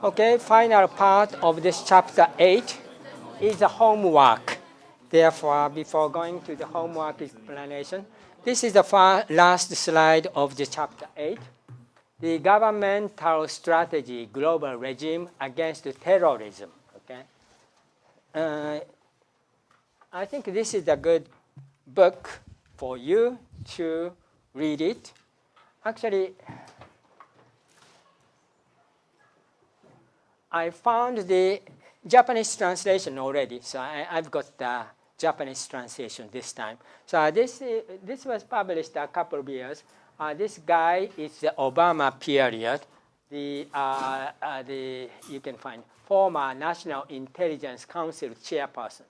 Okay, final part of this chapter 8 is the homework. Therefore, before going to the homework explanation, this is the last slide of the chapter 8. The governmental strategy, global regime against terrorism. Okay, I think this is a good book for you to read it. Actually, I found the Japanese translation already, so I've got the Japanese translation this time. So this was published a couple of years. This guy is the Obama period. You can find former National Intelligence Council chairperson.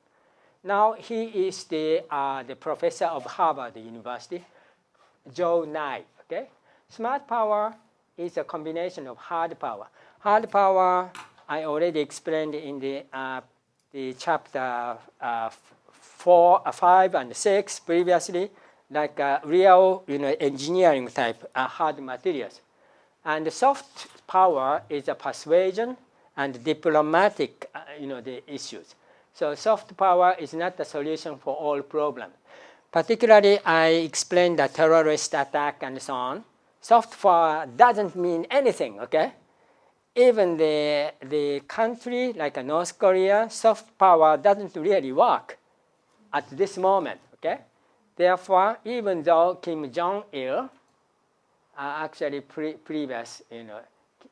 Now he is the professor of Harvard University, Joe Nye. Okay, smart power is a combination of hard power. Hard power, I already explained in the chapter 4, 5, and 6 previously, like real engineering type hard materials. And the soft power is a persuasion and diplomatic the issues. So soft power is not the solution for all problems. Particularly, I explained the terrorist attack and so on. Soft power doesn't mean anything, okay? Even the country like North Korea, soft power doesn't really work at this moment, okay? Therefore, even though Kim Jong-il, actually previous,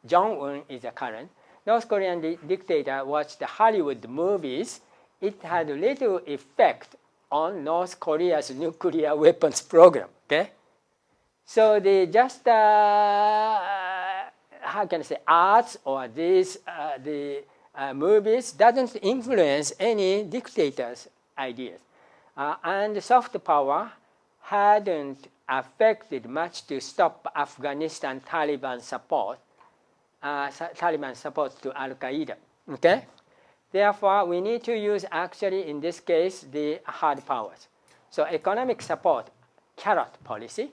Jong-un is the current, North Korean dictator watched the Hollywood movies, it had little effect on North Korea's nuclear weapons program, okay? So they just, how can I say, arts or these movies doesn't influence any dictator's ideas. And soft power hadn't affected much to stop Afghanistan Taliban support to Al-Qaeda, okay? Therefore, we need to use actually in this case the hard powers. So economic support, carrot policy,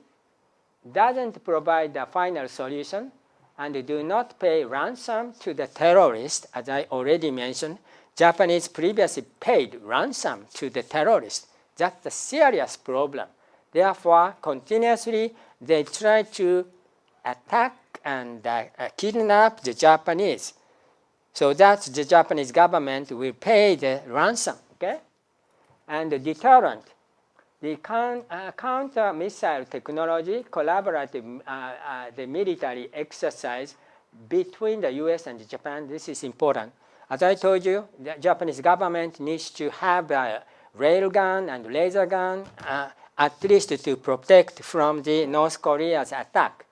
doesn't provide the final solution and do not pay ransom to the terrorists. As I already mentioned, Japanese previously paid ransom to the terrorists. That's a serious problem. Therefore, continuously they try to attack and kidnap the Japanese. So that the Japanese government will pay the ransom, okay? And the deterrent, the counter-missile technology, collaborative the military exercise between the US and Japan, this is important. As I told you, the Japanese government needs to have a railgun and laser gun, at least to protect from the North Korea's attack.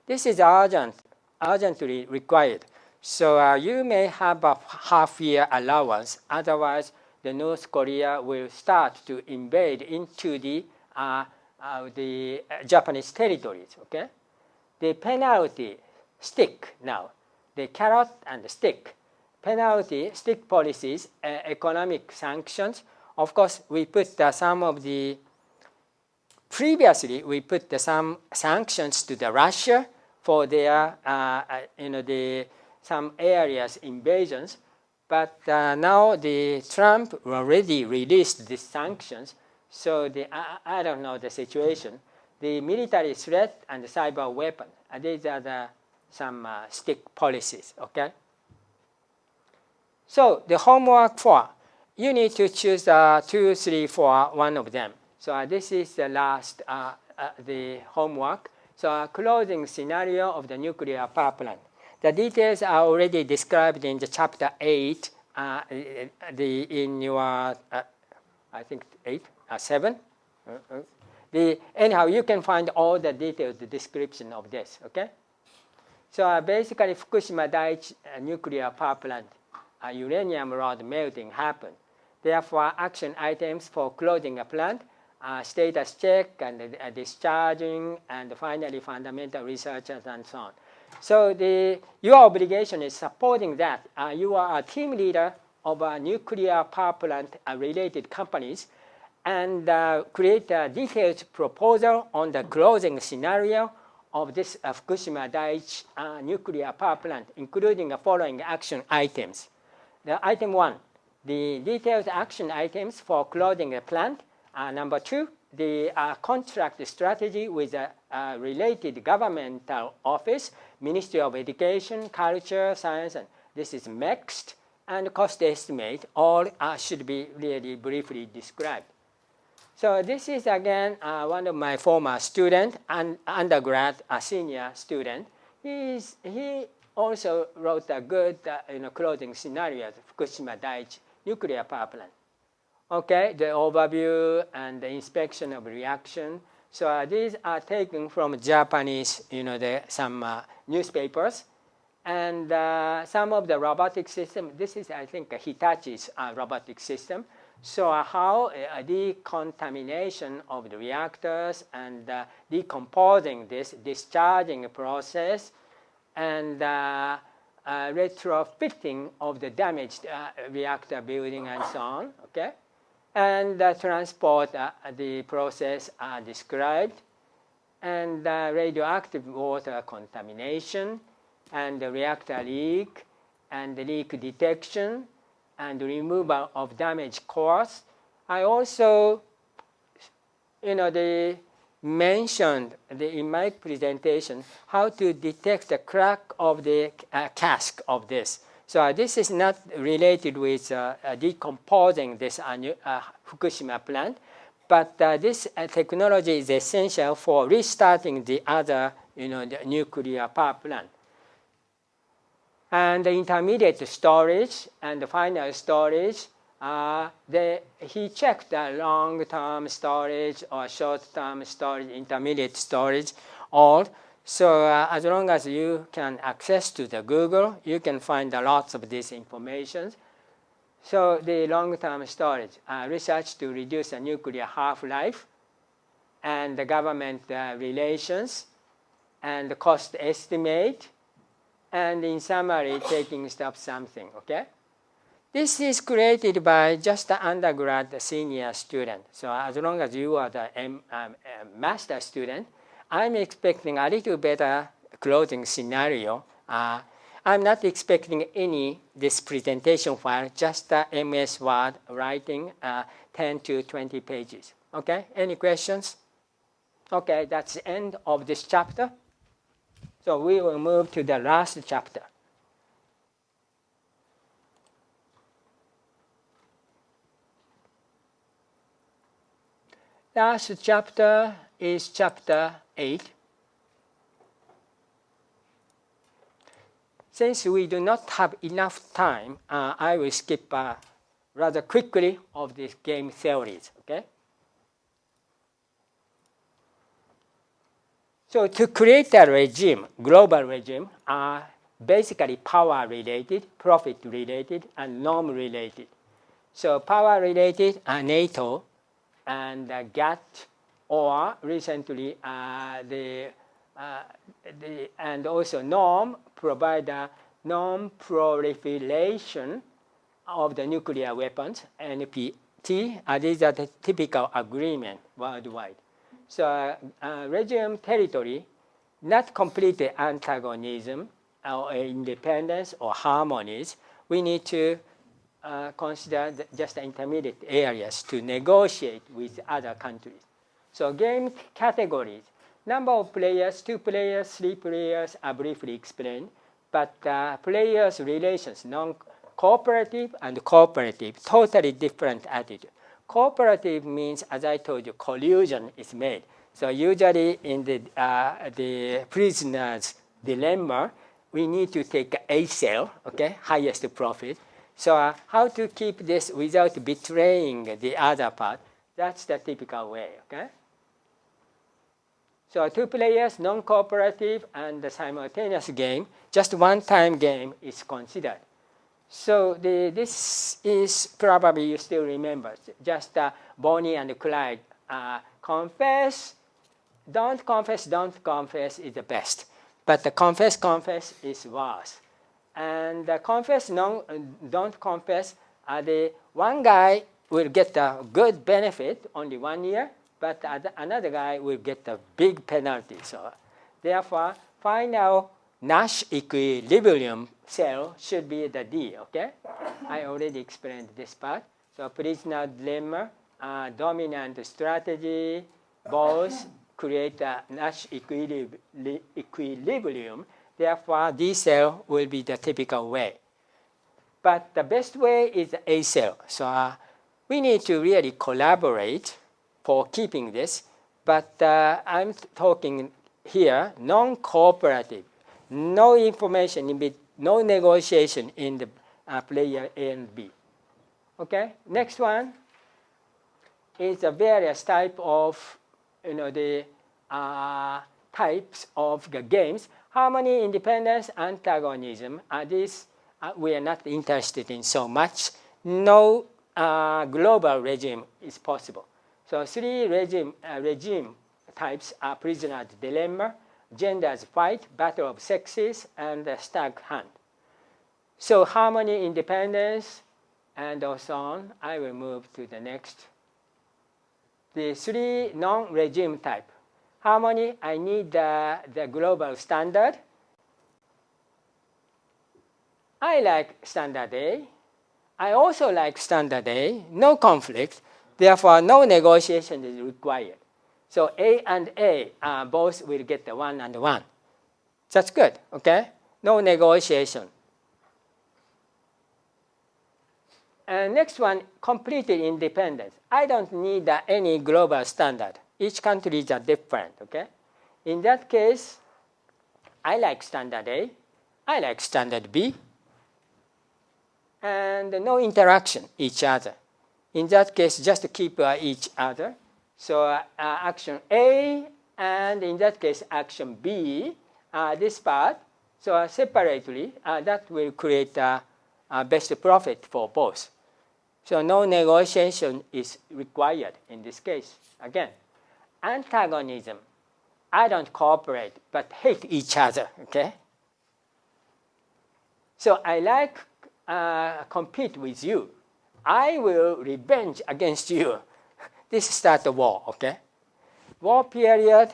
This is urgently required. So you may have a half-year allowance. Otherwise, the North Korea will start to invade into the Japanese territories. Okay, the penalty stick now, the carrot and the stick. Penalty stick policies, economic sanctions. Of course, we put some of the. Previously, we put some sanctions to the Russia for their some areas invasions, but now the Trump already released these sanctions. So I don't know the situation. The military threat and the cyber weapon. These are some stick policies. Okay. So the homework 4, you need to choose 2, 3, 4, one of them. So this is the last the homework. So closing scenario of the nuclear power plant. The details are already described in the chapter 8, in your, I think 7. Anyhow, you can find all the detailed description of this, okay? So basically, Fukushima Daiichi nuclear power plant, uranium rod melting happened. Therefore, action items for closing a plant, status check and discharging, and finally fundamental researchers and so on. So your obligation is supporting that. You are a team leader of a nuclear power plant related companies and create a detailed proposal on the closing scenario of this Fukushima Daiichi nuclear power plant, including the following action items. The item 1, the detailed action items for closing the plant. Number 2, the contract strategy with a related governmental office, Ministry of Education, Culture, Science, and this is mixed, and cost estimate, all should be really briefly described. So this is again one of my former student, and undergrad, senior student. He also wrote a good closing scenario, Fukushima Daiichi nuclear power plant. Okay, the overview and the inspection of reaction. So these are taken from Japanese, some newspapers. And some of the robotic system, this is, I think, Hitachi's robotic system. So how decontamination of the reactors and decomposing this, discharging process, and retrofitting of the damaged reactor building and so on, okay? And transport, the process are described, and radioactive water contamination, and the reactor leak, and the leak detection, and removal of damaged cores. I also, they mentioned in my presentation how to detect the crack of the cask of this. So this is not related with decomposing this Fukushima plant, but this technology is essential for restarting the other, the nuclear power plant. And the intermediate storage and the final storage, he checked the long-term storage or short-term storage, intermediate storage, all. So as long as you can access to the Google, you can find lots of this information. So the long-term storage, research to reduce the nuclear half-life, and the government relations, and the cost estimate, and in summary, taking step something, okay? This is created by just an undergrad senior student. So as long as you are the master student, I'm expecting a little better closing scenario. I'm not expecting this presentation file, just MS Word writing 10 to 20 pages. Okay, any questions? Okay, that's the end of this chapter. So we will move to the last chapter. Last chapter is Chapter 8. Since we do not have enough time, I will skip rather quickly of these game theories, okay? So to create a regime, global regime, are basically power-related, profit-related, and norm-related. So power-related are NATO and GATT, or recently and also norm provide a non-proliferation of the nuclear weapons, NPT. These are the typical agreement worldwide. So regime territory, not complete antagonism or independence or harmonies. We need to consider just the intermediate areas to negotiate with other countries. So game categories, number of players, 2 players, 3 players are briefly explained, but players' relations, non-cooperative and cooperative, totally different attitude. Cooperative means, as I told you, collusion is made. So usually in the prisoner's dilemma, we need to take a sale, okay, highest profit. So how to keep this without betraying the other part, that's the typical way, okay? So 2 players, non-cooperative, and the simultaneous game, just one-time game is considered. So this is probably you still remember, just Bonnie and Clyde. Confess, don't confess is the best. But the confess is worse. And the confess, don't confess, the one guy will get a good benefit, only 1 year, but another guy will get a big penalty. So Therefore, final Nash equilibrium cell should be the D, okay? I already explained this part. So prisoner dilemma, dominant strategy, both create a Nash equilibrium. Therefore, D cell will be the typical way. But the best way is A cell. So we need to really collaborate for keeping this. But I'm talking here non-cooperative, no information, no negotiation in the player A and B. Okay, next one is the various type of, the types of the games. Harmony, independence, antagonism. These we are not interested in so much. No global regime is possible. So three regime types are prisoner's dilemma, gender's fight, battle of sexes, and stag hunt. So harmony, independence, and so on. I will move to the next. The three non-regime type. Harmony, I need the global standard. I like standard A. I also like standard A. No conflict. Therefore, no negotiation is required. So A and A both will get the 1 and 1. That's good, okay? No negotiation. And next one, completely independent. I don't need any global standard. Each country is different, okay? In that case, I like standard A. I like standard B. And no interaction each other. In that case, just keep each other. So action A, and in that case, action B, this part. So separately, that will create best profit for both. So no negotiation is required in this case. Again, antagonism. I don't cooperate, but hate each other, okay? So I like compete with you. I will revenge against you. This starts the war, okay? War period,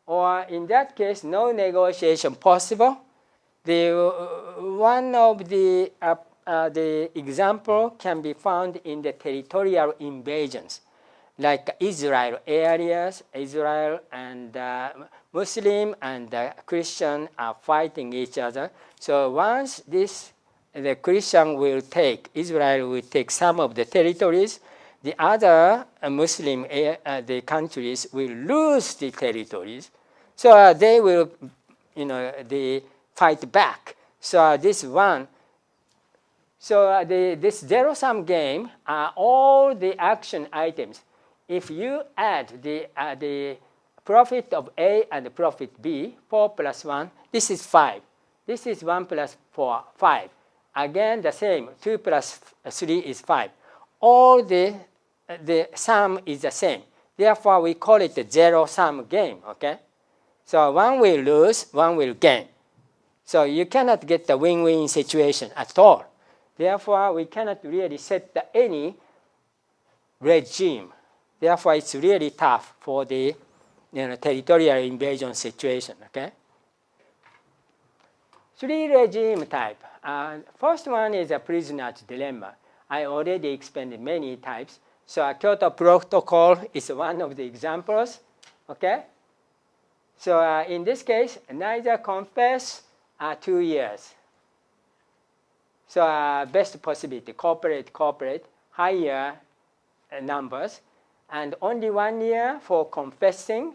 or in that case, no negotiation possible. One of the example can be found in the territorial invasions, like Israel areas. Israel and Muslim and Christian are fighting each other. So once the Christian will take, Israel will take some of the territories, the other Muslim the countries will lose the territories. So they will, they fight back. So this one, so this zero-sum game are all the action items. If you add the profit of A and the profit B, 4 plus 1, this is 5. This is 1 plus 4, 5. Again, the same, 2 plus 3 is 5. All the sum is the same. Therefore, we call it a zero-sum game, okay? So one will lose, one will gain. So you cannot get the win-win situation at all. Therefore, we cannot really set any regime. Therefore, it's really tough for the territorial invasion situation, okay? Three regime type. First one is a prisoner's dilemma. I already explained many types. So a Kyoto Protocol is one of the examples, okay? So in this case, neither confess 2 years. So best possibility, cooperate, higher numbers, and only 1 year for confessing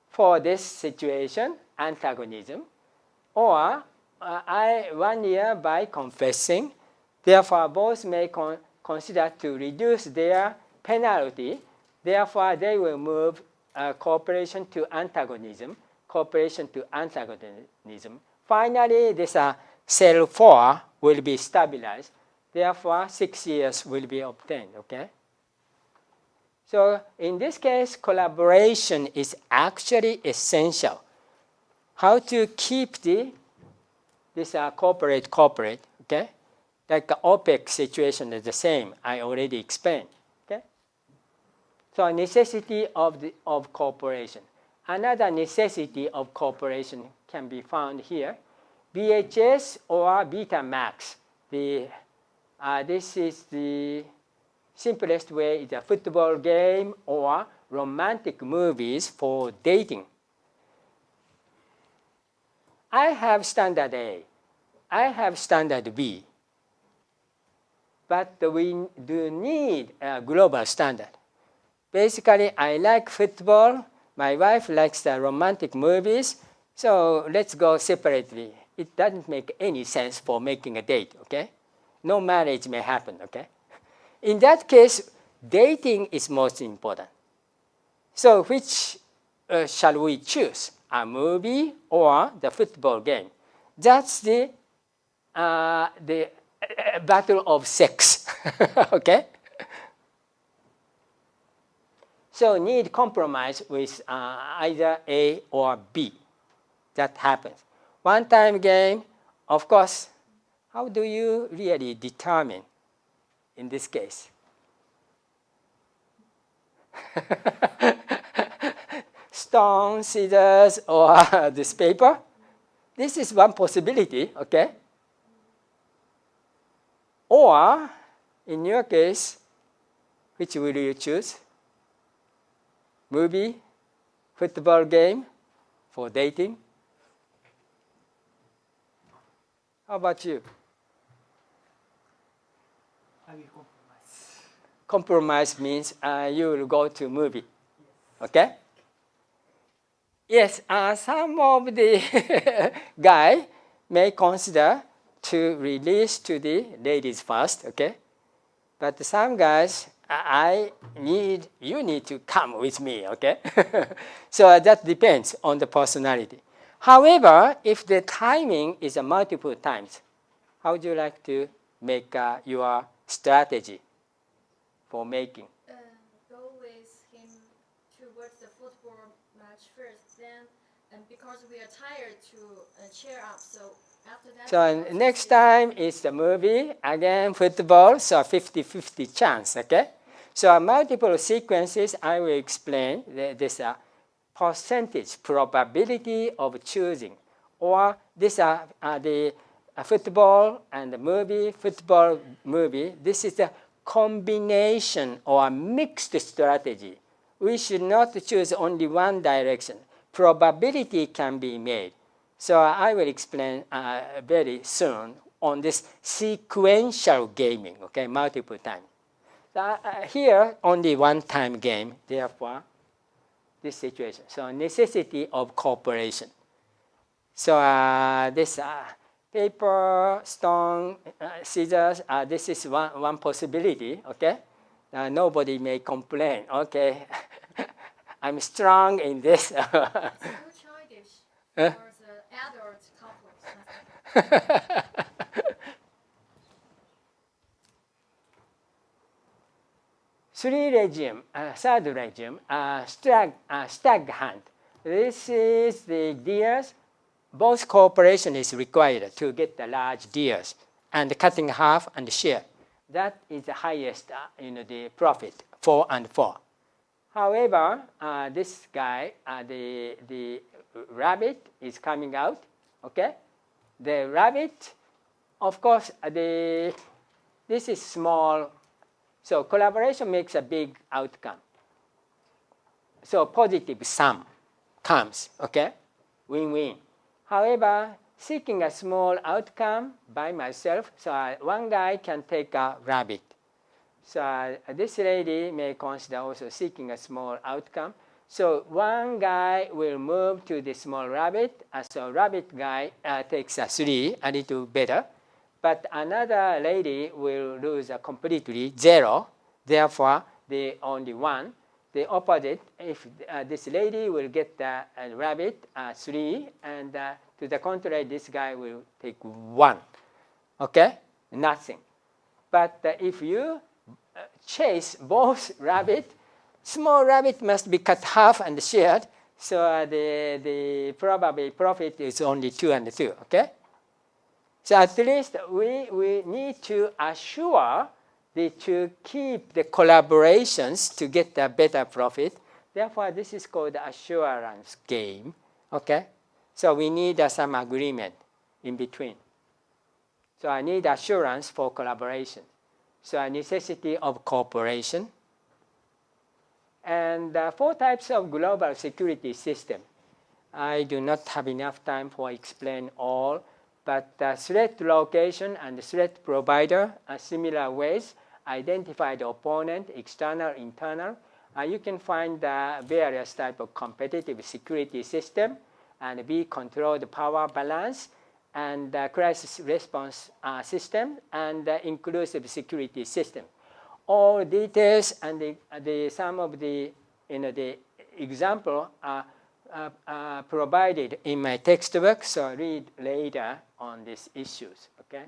for this situation, antagonism, or 1 year by confessing. Therefore, both may consider to reduce their penalty. Therefore, they will move cooperation to antagonism, Finally, this cell 4 will be stabilized. Therefore, 6 years will be obtained, okay? So in this case, collaboration is actually essential. How to keep this corporate, okay? Like the OPEC situation is the same. I already explained, okay? So necessity of cooperation. another necessity of cooperation can be found here. VHS or Betamax. This is the simplest way, is a football game or romantic movies for dating. I have standard A. I have standard B. But we do need a global standard. Basically, I like football. My wife likes the romantic movies. So let's go separately. It doesn't make any sense for making a date, okay? No marriage may happen, okay? In that case, dating is most important. So which shall we choose? A movie or the football game? That's the battle of sex, okay? So need compromise with either A or B. That happens. One-time game, of course, how do you really determine in this case? Stone, scissors, or this paper? This is one possibility, okay? Or, in your case, which will you choose? Movie, football game for dating? How about you? I will compromise. Compromise means you will go to movie, okay? Yes, some of the guy may consider to release to the ladies first, okay? But some guys, you need to come with me, okay? So that depends on the personality. However, if the timing is multiple times, how would you like to make your strategy for making? Go with him towards the football match first, then, and because we are tired to cheer up, so after that. So next time is the movie, again football, so 50-50 chance, okay? So multiple sequences, I will explain this percentage probability of choosing, or this the football and the movie, football movie. This is a combination or mixed strategy. We should not choose only one direction. Probability can be made. So I will explain very soon on this sequential gaming, okay, multiple times. Here, only one-time game, therefore, this situation. So necessity of cooperation. So this paper, stone, scissors, this is one possibility, okay? Nobody may complain, okay? I'm strong in this. Too childish for the adult couples. Third regime, stag hunt. This is the deers. Both cooperation is required to get the large deers, and cutting half and share. That is the highest, the profit, 4 and 4. However, this guy, the rabbit is coming out, okay? The rabbit, of course, this is small. So collaboration makes a big outcome. So positive sum comes, okay? Win-win. However, seeking a small outcome by myself, so one guy can take a rabbit. So this lady may consider also seeking a small outcome. So one guy will move to the small rabbit. So rabbit guy takes a 3, a little better. But another lady will lose completely 0. Therefore, the only 1. The opposite, if this lady will get the rabbit 3, and to the contrary, this guy will take 1. Okay? Nothing. But if you chase both rabbit, small rabbit must be cut half and shared. So the probable profit is only 2 and 2. Okay? So at least we need to assure to keep the collaborations to get a better profit. Therefore, this is called the assurance game. Okay? So we need some agreement in between. So I need assurance for collaboration. So a necessity of cooperation. And 4 types of global security system. I do not have enough time for explain all, but threat location and threat provider are similar ways. Identify the opponent, external, internal. You can find various type of competitive security system, and B, control the power balance, and crisis response system, and inclusive security system. All details and some of the the example are provided in my textbook, so read later on these issues. Okay.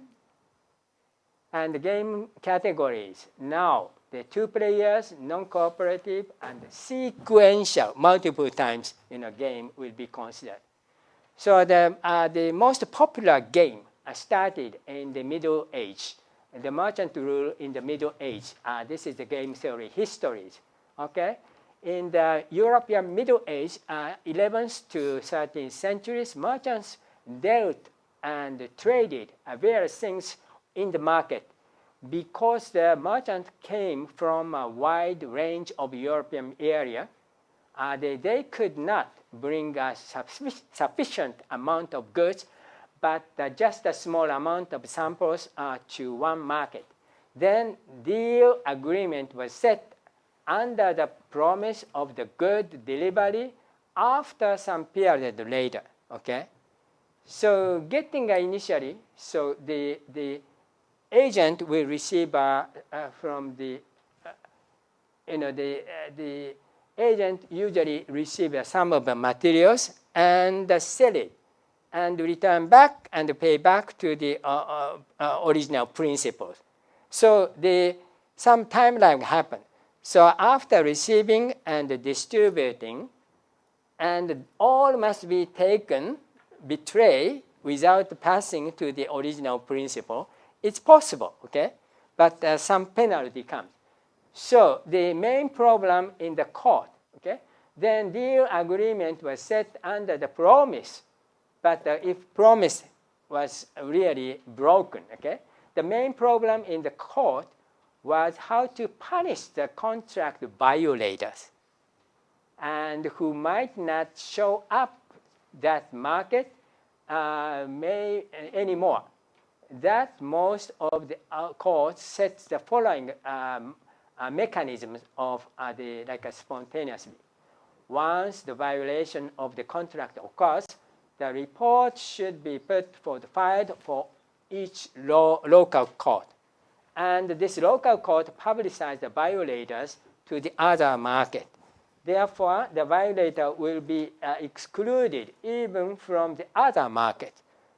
And the game categories. Now, the 2 players, non-cooperative, and sequential, multiple times in a game will be considered. So the most popular game started in the Middle Age. The merchant rule in the Middle Age. This is the game theory histories. Okay? In the European Middle Age, 11th to 13th centuries, merchants dealt and traded various things in the market. Because the merchant came from a wide range of European area, they could not bring a sufficient amount of goods, but just a small amount of samples to one market. Then deal agreement was set under the promise of the good delivery after some period later. Okay, so getting initially, so the agent will receive from the the agent usually receive some of the materials and sell it and return back and pay back to the original principles. So some timeline happened. So after receiving and distributing, and all must be taken, betray without passing to the original principle. It's possible, okay? But some penalty comes. So the main problem in the court, okay? Then deal agreement was set under the promise. But if promise was really broken, okay? The main problem in the court was how to punish the contract violators and who might not show up that market anymore. That most of the courts sets the following mechanisms of spontaneously. Once the violation of the contract occurs, the report should be filed for each local court. And this local court publicizes the violators to the other market. Therefore, the violator will be excluded even from the other market.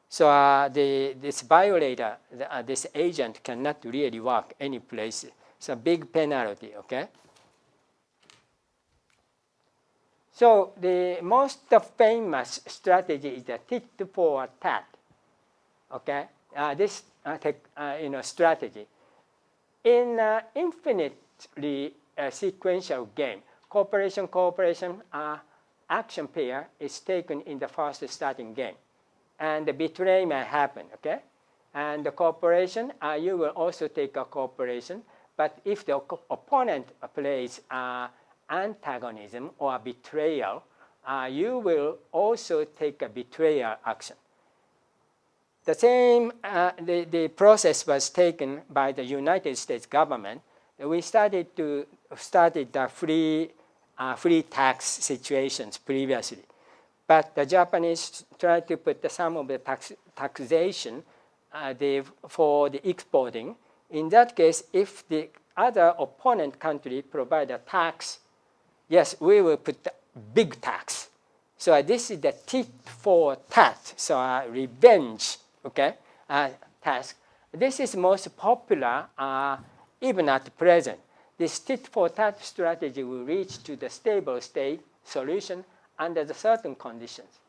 So this violator, this agent cannot really work any place. It's a big penalty, okay? So the most famous strategy is the tit for tat, okay? This strategy. In infinitely sequential game, cooperation action pair is taken in the first starting game. And the betray may happen, okay? And the cooperation, you will also take a cooperation. But if the opponent plays antagonism or betrayal, you will also take a betrayal action. The same, the process was taken by the United States government. We started the free tax situations previously. But the Japanese tried to put some of the taxation for the exporting. In that case, if the other opponent country provide a tax, yes, we will put the big tax. So this is the tit for tat, so revenge, okay, task. This is most popular even at present. This tit for tat strategy will reach to the stable state solution under the certain conditions.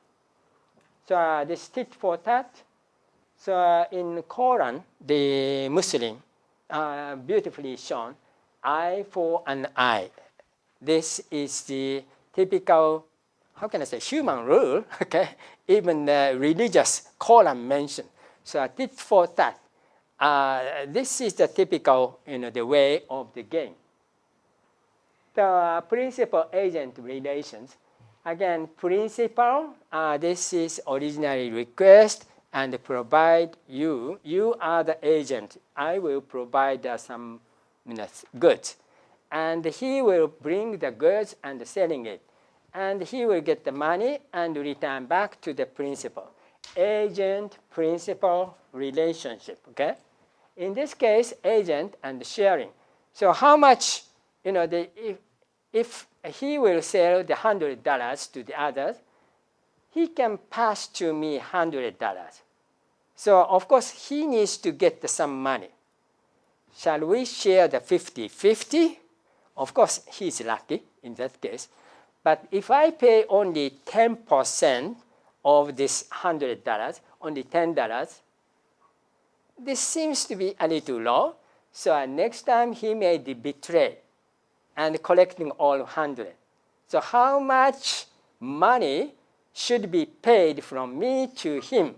So this tit for tat, so in Quran, the Muslim, beautifully shown, eye for an eye. this is the typical, how can I say, human rule, okay? Even the religious column mentioned. So tit for tat. This is the typical, the way of the game. The principal-agent relations. Again, principal, this is originally request and provide you. You are the agent. I will provide some goods. And he will bring the goods and selling it. And he will get the money and return back to the principal. Agent-principal relationship, okay? In this case, agent and sharing. So how much, if he will sell the $100 to the others, he can pass to me $100. So of course, he needs to get some money. Shall we share the 50-50? Of course, he's lucky in that case. But if I pay only 10% of this $100, only $10, this seems to be a little low. So next time he may betray and collecting all 100. So how much money should be paid from me to him?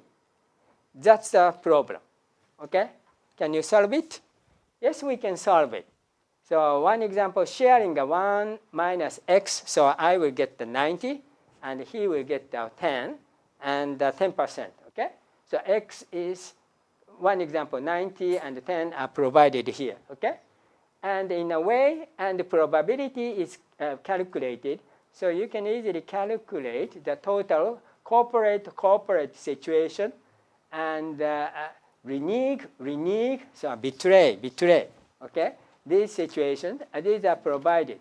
That's the problem. Okay? Can you solve it? Yes, we can solve it. So one example, sharing 1 minus x. So I will get the 90, and he will get the 10, and 10%. Okay? So x is, one example, 90 and 10 are provided here. Okay? And in a way, and the probability is calculated. So you can easily calculate the total corporate situation, and renege, so betray. Okay? These situations, these are provided.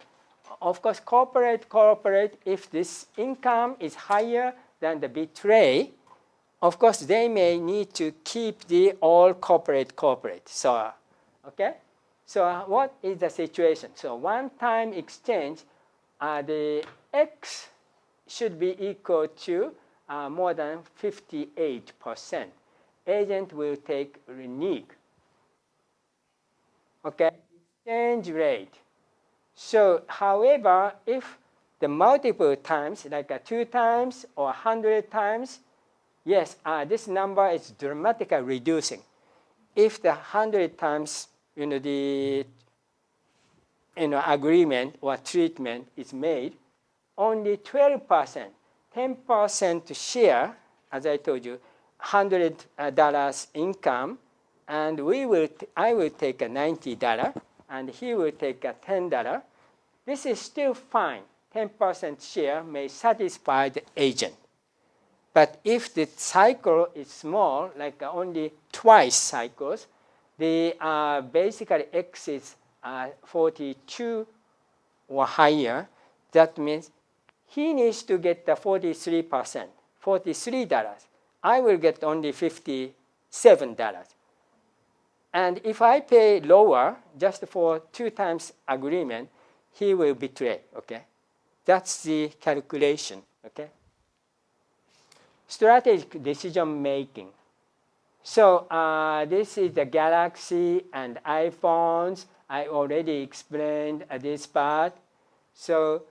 Of course, corporate, if this income is higher than the betray, of course, they may need to keep the all corporate. So, okay? So what is the situation? So one-time exchange, the x should be equal to more than 58%. Agent will take renege. Okay? Exchange rate. So, however, if the multiple times, like 2 times or 100 times, yes, this number is dramatically reducing. If the 100 times, the agreement or treatment is made, only 12%, 10% share, as I told you, $100 income, and I will take a $90, and he will take a $10. This is still fine. 10% share may satisfy the agent. But if the cycle is small, like only twice cycles, the basically x is 42 or higher. That means he needs to get the 43%, $43. I will get only $57. And if I pay lower, just for 2 times agreement, he will betray, okay? That's the calculation, okay? Strategic decision making. So this is the Galaxy and iPhones. I already explained this part. So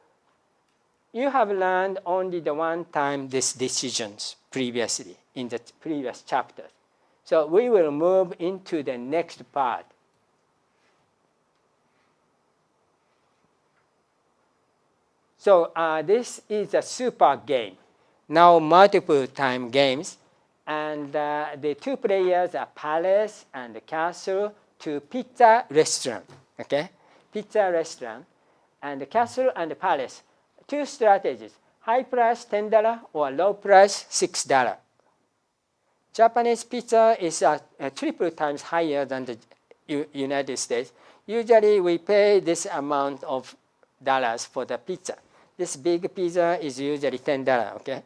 you have learned only the one time these decisions previously in the previous chapters. So we will move into the next part. So this is a super game. Now multiple time games. And the 2 players are palace and castle to pizza restaurant. Okay? Pizza restaurant and castle and palace. 2 strategies. High price $10 or low price $6. Japanese pizza is 3 times higher than the United States. Usually we pay this amount of dollars for the pizza. This big pizza is usually $10, okay?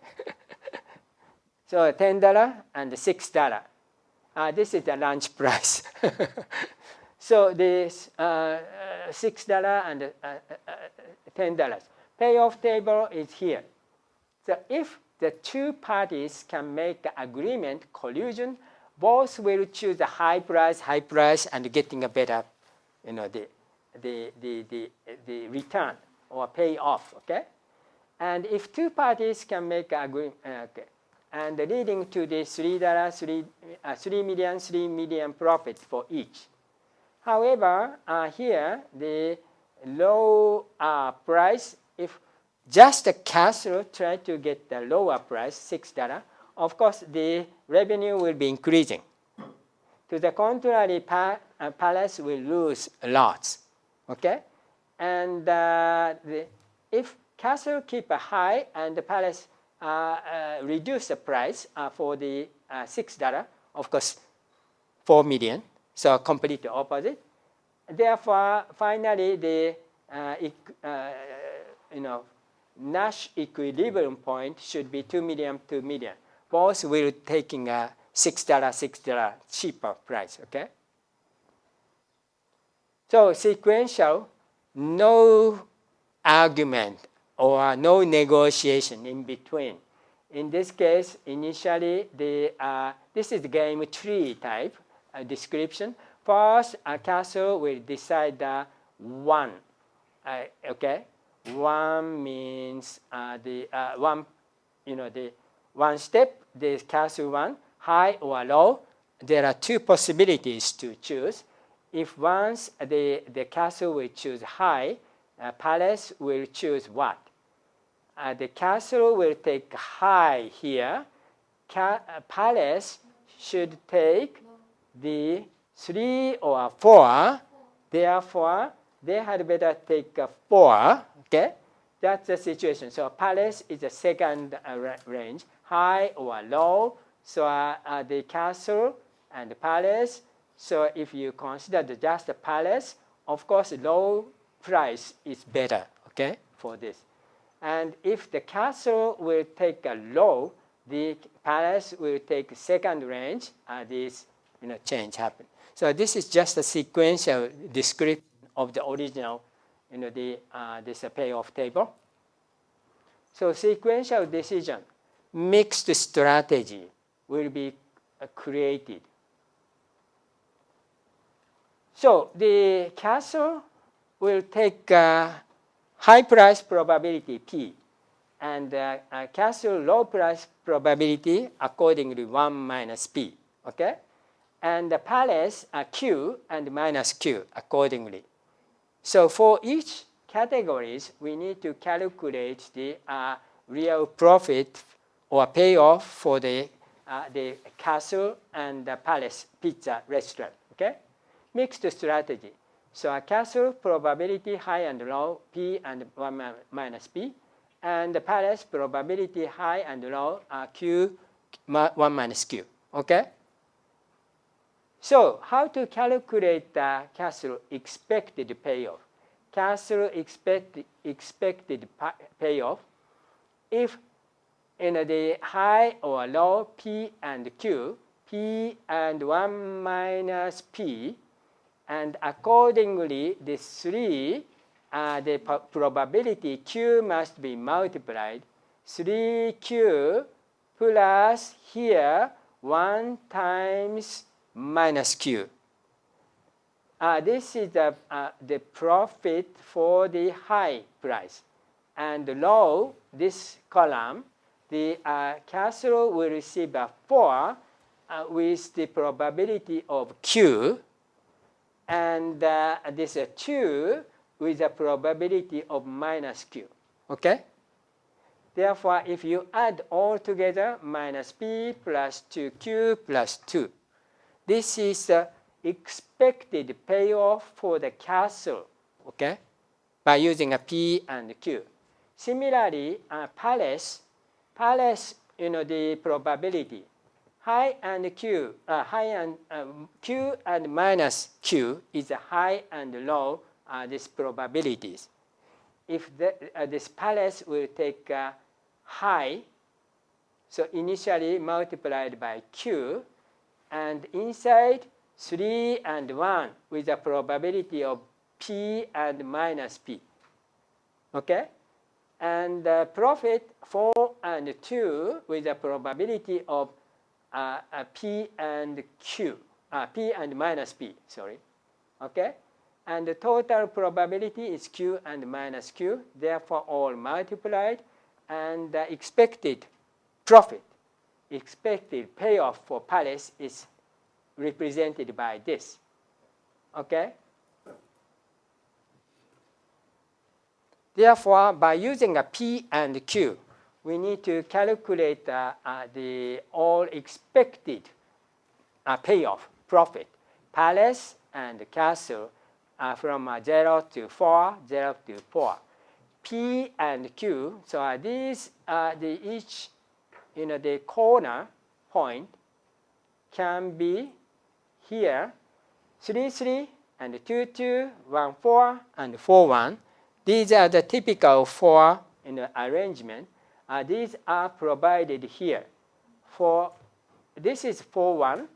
So $10 and $6. This is the lunch price. So this $6 and $10. Payoff table is here. So if the 2 parties can make an agreement, collusion, both will choose the high price, and getting a better, the return. or pay off, okay? And if two parties can make an agreement, okay, and leading to the $3 million profit for each. However, here the low price, if just the castle try to get the lower price, $6, of course the revenue will be increasing. To the contrary, palace will lose lots, okay? And if castle keep a high and the palace reduce the price for the $6, of course, 4 million, so completely opposite. Therefore, finally, the Nash equilibrium point should be 2 million, 2 million. Both will taking a $6 cheaper price, okay? So sequential, no argument or no negotiation in between. In this case, initially, this is the game tree type description. First, a castle will decide one, okay? One means the one step, the castle one, high or low. There are two possibilities to choose. If once the castle will choose high, palace will choose what? The castle will take high here. Palace should take the 3 or 4. Therefore, they had better take 4. Okay, that's the situation. So palace is the second range, high or low. So the castle and the palace. So if you consider just the palace, of course, low price is better. Okay, for this. And if the castle will take a low, the palace will take second range. This change happen. So this is just a sequential description of the original, this payoff table. So sequential decision, mixed strategy will be created. So the castle will take high price probability P, and castle low price probability accordingly 1 minus P, okay? And the palace Q and minus Q accordingly. So for each categories, we need to calculate the real profit or payoff for the castle and the palace pizza restaurant, okay? Mixed strategy. So a castle probability high and low, P and 1 minus P. And the palace probability high and low, Q, 1 minus Q. Okay? So how to calculate the castle expected payoff? Castle expected payoff. If the high or low P and Q, P and 1 minus P, and accordingly, the 3, the probability Q must be multiplied. 3Q plus here 1 times minus Q. This is the profit for the high price. And low, this column, the castle will receive a 4 with the probability of Q. And this 2 with a probability of minus Q. Okay? Therefore, if you add all together, minus P plus 2Q plus 2. This is the expected payoff for the castle, okay? By using a P and Q. Similarly, palace, the probability. High and Q, Q and minus Q is a high and low, these probabilities. If this palace will take high, so initially multiplied by Q, and inside 3 and 1 with a probability of P and minus P. Okay? And profit 4 and 2 with a probability of P and Q, P and minus P, sorry. Okay? And the total probability is Q and minus Q, therefore all multiplied, and the expected profit, expected payoff for Paris is represented by this. Okay? Therefore, by using a P and Q, we need to calculate the all expected payoff, profit, palace and castle from 0 to 4, 0 to 4. P and Q, so these the each, the corner point can be here 3, 3 and 2, 2, 1, 4 and 4, 1. These are the typical 4 arrangement. These are provided here. This is 4, 1.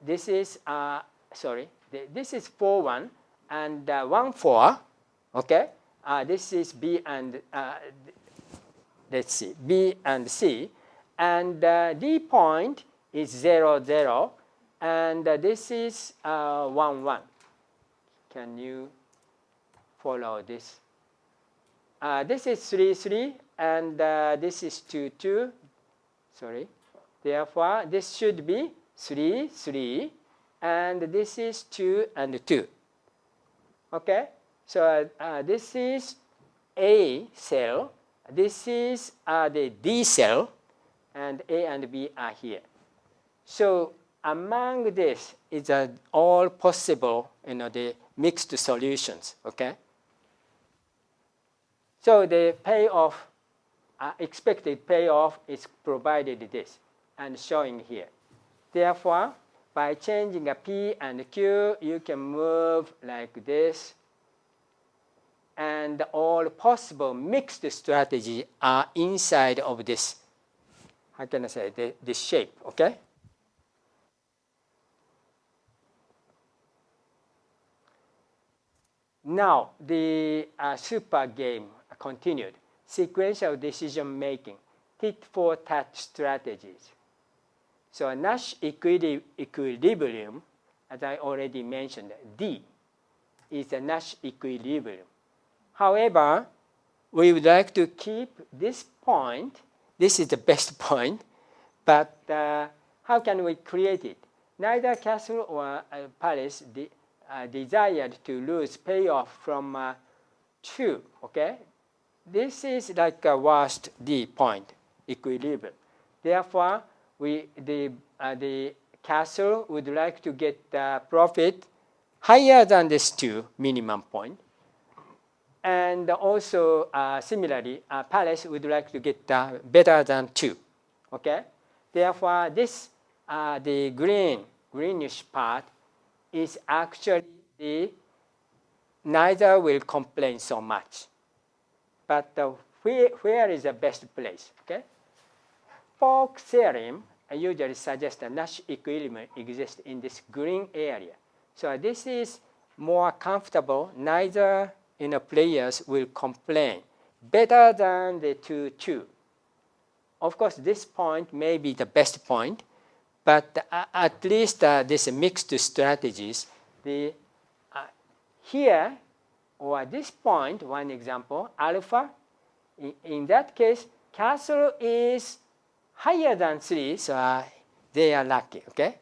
This is this is 4, 1 and 1, 4. Okay. This is B and let's see, B and C, and D point is 0, 0, and this is 1, 1. Can you follow this? This is 3, 3, and this is 2, 2. Sorry. Therefore, this should be 3, 3, and this is 2 and 2. Okay? So this is A cell. This is the D cell, and A and B are here. So among this is all possible, the mixed solutions. Okay. So the payoff, expected payoff is provided this and showing here. Therefore, by changing a P and Q, you can move like this. And all possible mixed strategies are inside of this, how can I say, this shape, okay? Now, the super game continued. Sequential decision making, tit-for-tat strategies. So Nash equilibrium, as I already mentioned, D is a Nash equilibrium. However, we would like to keep this point. This is the best point, but how can we create it? Neither castle or palace desired to lose payoff from 2, okay? This is like a worst D point, equilibrium. Therefore, the castle would like to get profit higher than this 2 minimum point. And also, similarly, palace would like to get better than 2. Okay? Therefore, this the greenish part is actually neither will complain so much. But where is the best place? Okay? Folk theorem usually suggests that Nash equilibrium exists in this green area. So this is more comfortable. Neither players will complain. Better than the 2, 2. Of course, this point may be the best point, but at least this mixed strategies, here or this point, one example, alpha, in that case, castle is higher than 3, so they are lucky, okay?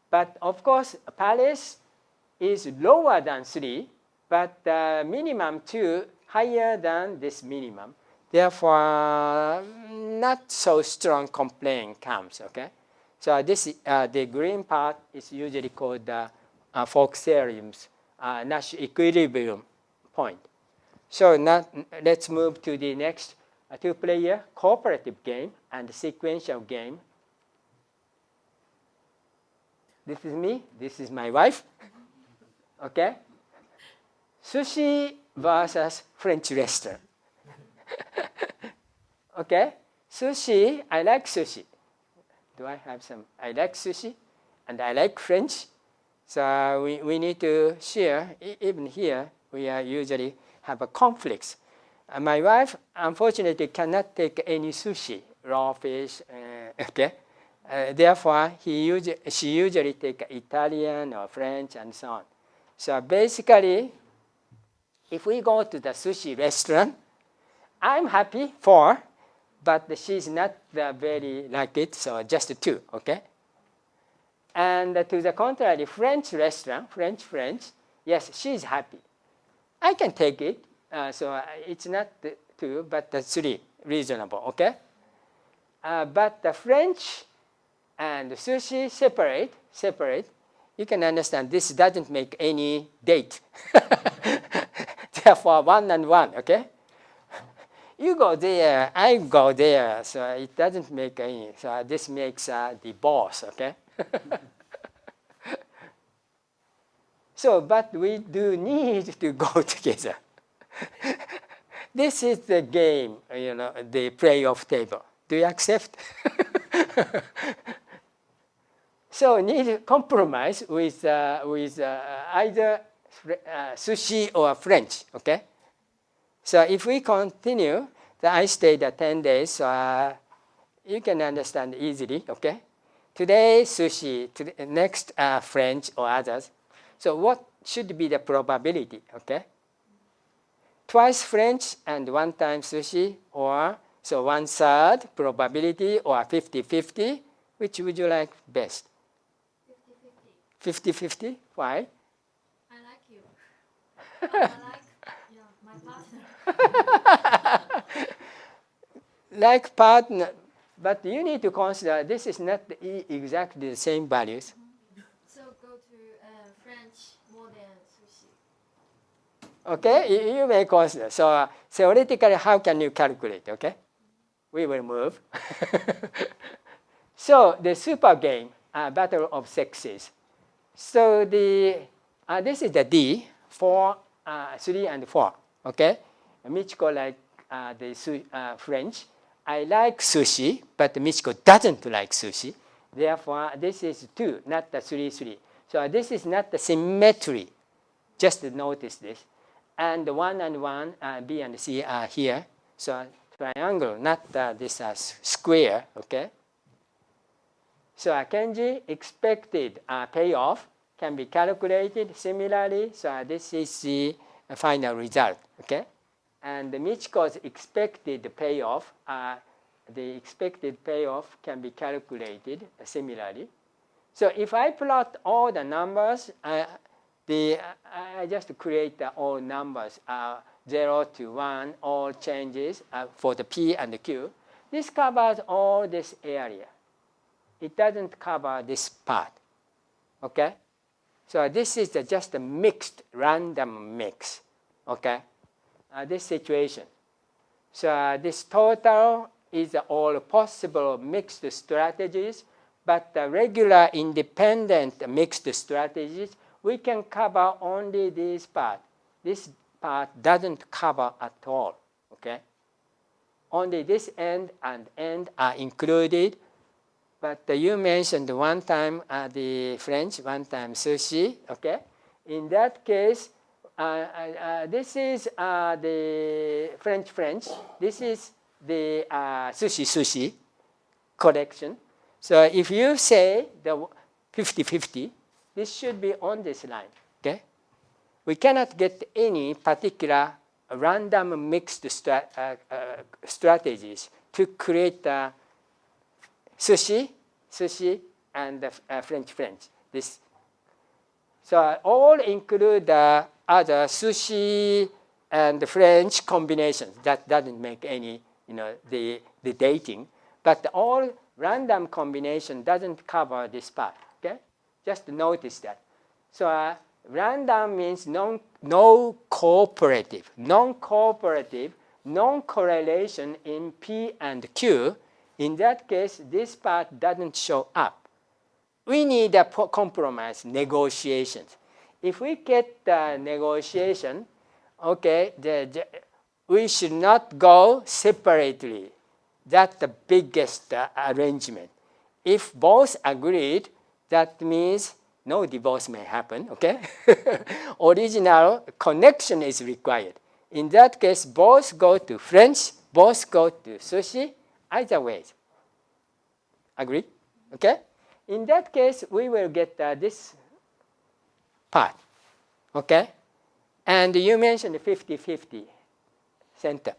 But of course, palace is lower than 3, but minimum 2 higher than this minimum. Therefore, not so strong complaint comes, okay? So this the green part is usually called folk theorem's Nash equilibrium point. So now let's move to the next two-player cooperative game and sequential game. This is me. This is my wife. Okay? Sushi versus French restaurant. Okay? Sushi, I like sushi. Do I have some? I like sushi and I like French. So we need to share. Even here, we are usually have a conflicts. My wife, unfortunately, cannot take any sushi, raw fish. Okay? Therefore, she usually take Italian or French and so on. So basically, if we go to the sushi restaurant, I'm happy 4, but she's not very like it, so just 2, okay? And to the contrary, French restaurant, French, yes, she's happy. I can take it, so it's not 2, but 3, reasonable, okay? But the French and sushi separate, you can understand this doesn't make any date. Therefore, 1 and 1, okay? You go there, I go there, so it doesn't make any. So this makes the boss, okay? So, but we do need to go together. This is the game, the playoff table. Do you accept? So need to compromise with either sushi or French, okay? So if we continue, I stayed 10 days, so you can understand easily, okay? Today, sushi, next French or others. So what should be the probability, okay? Twice French and 1 time sushi, or so 1/3 probability, or 50-50. Which would you like best? 50-50. Why? I like you. I like my partner. Like partner, but you need to consider this is not exactly the same values. So go to French more than sushi. Okay, you may consider. So theoretically, how can you calculate? Okay, we will move. So the super game, battle of sexes. So this is the D, 4, 3 and 4. Okay, Michiko like the French. I like sushi, but Michiko doesn't like sushi. Therefore, this is 2, not the 3. So this is not the symmetry. Just notice this. And 1 and 1, B and C are here. So triangle, not this square. Okay. So Kenji expected payoff can be calculated similarly. So this is the final result. Okay. And Michiko's expected payoff, the expected payoff can be calculated similarly. So if I plot all the numbers, I just create all numbers, 0 to 1, all changes for the P and the Q. This covers all this area. It doesn't cover this part. Okay? So this is just a mixed, random mix. Okay? This situation. So this total is all possible mixed strategies, but the regular independent mixed strategies, we can cover only this part. This part doesn't cover at all. Okay? Only this end and end are included, but you mentioned 1 time the French, 1 time sushi. Okay? In that case, this is the French. This is the sushi collection. So if you say the 50-50, this should be on this line. Okay? We cannot get any particular random mixed strategies to create sushi and French. This. So all include other sushi and French combinations. That doesn't make any, the dating. But all random combination doesn't cover this part. Okay? Just notice that. So random means no cooperative. Non-cooperative, non-correlation in P and Q. In that case, this part doesn't show up. We need a compromise, negotiations. If we get the negotiation, okay, we should not go separately. That's the biggest arrangement. If both agreed, that means no divorce may happen, okay? Original connection is required. In that case, both go to French, both go to sushi, either ways. Agree? Okay? In that case, we will get this part, okay? And you mentioned 50-50 center.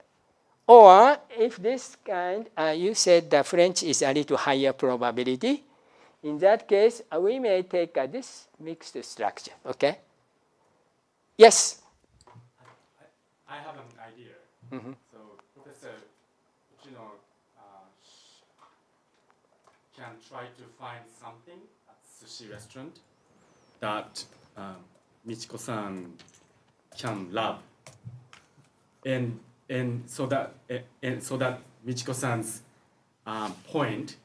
Or if this kind, you said the French is a little higher probability. In that case, we may take this mixed structure. Okay? Yes? I have an idea. Mm-hmm. So, Professor, can try to find something at sushi restaurant that Michiko-san can love, and so that Michiko-san's point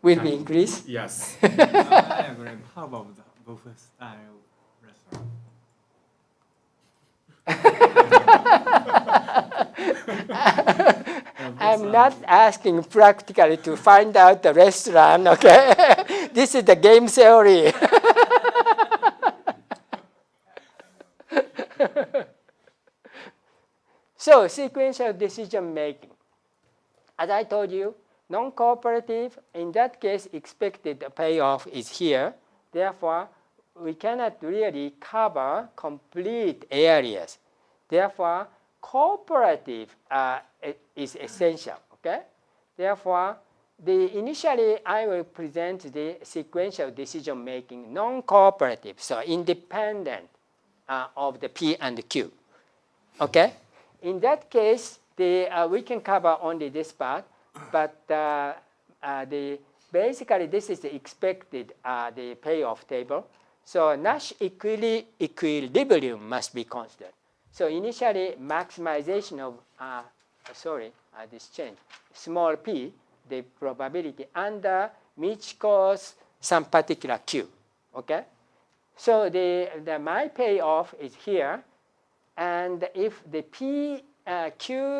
Will be increased? Yes. I agree. How about the buffet style restaurant? I'm not asking practically to find out the restaurant, okay? This is the game theory. So, sequential decision making. As I told you, non-cooperative, in that case, expected payoff is here. Therefore, we cannot really cover complete areas. Therefore, cooperative is essential. Okay? Therefore, initially I will present the sequential decision making non-cooperative, so independent of the P and Q. Okay? In that case, we can cover only this part, but basically this is the expected the payoff table. So Nash equilibrium must be considered. So initially maximization of this change, small p, the probability under Michiko's some particular q. Okay? So my payoff is here, and if the q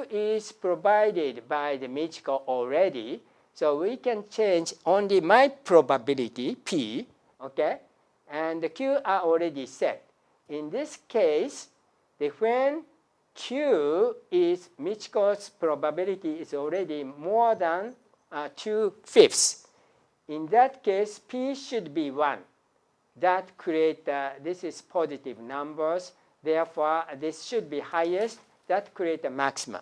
is provided by the Michiko already, so we can change only my probability p, okay, and the q are already set. In this case, when q is Michiko's probability is already more than 2/5, in that case p should be 1. That create this is positive numbers. Therefore, this should be highest. That create a maximum.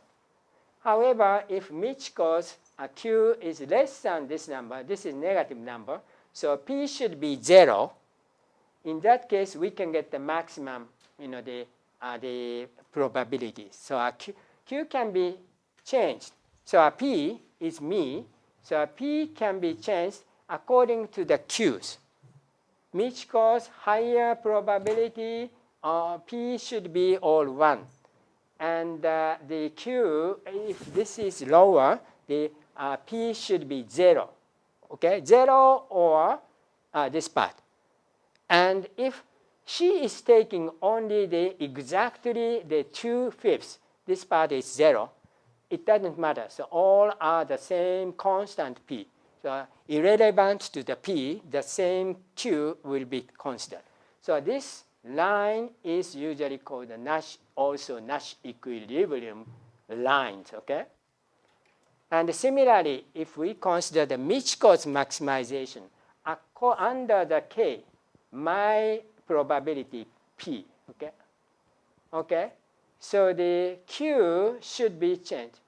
However, if Michiko's q is less than this number, this is negative number, so p should be 0. In that case, we can get the maximum, the probability. So q can be changed. So p is me. So p can be changed according to the q's. Michiko's higher probability, p should be all 1. And the q, if this is lower, the p should be 0. Okay, 0 or this part. And if she is taking only exactly the 2/5, this part is 0, it doesn't matter. So all are the same constant p. So irrelevant to the p, the same q will be considered. So this line is usually called the Nash equilibrium lines. Okay? And similarly, if we consider the Michiko's maximization under the k, my probability p. Okay? Okay? So the q should be changed.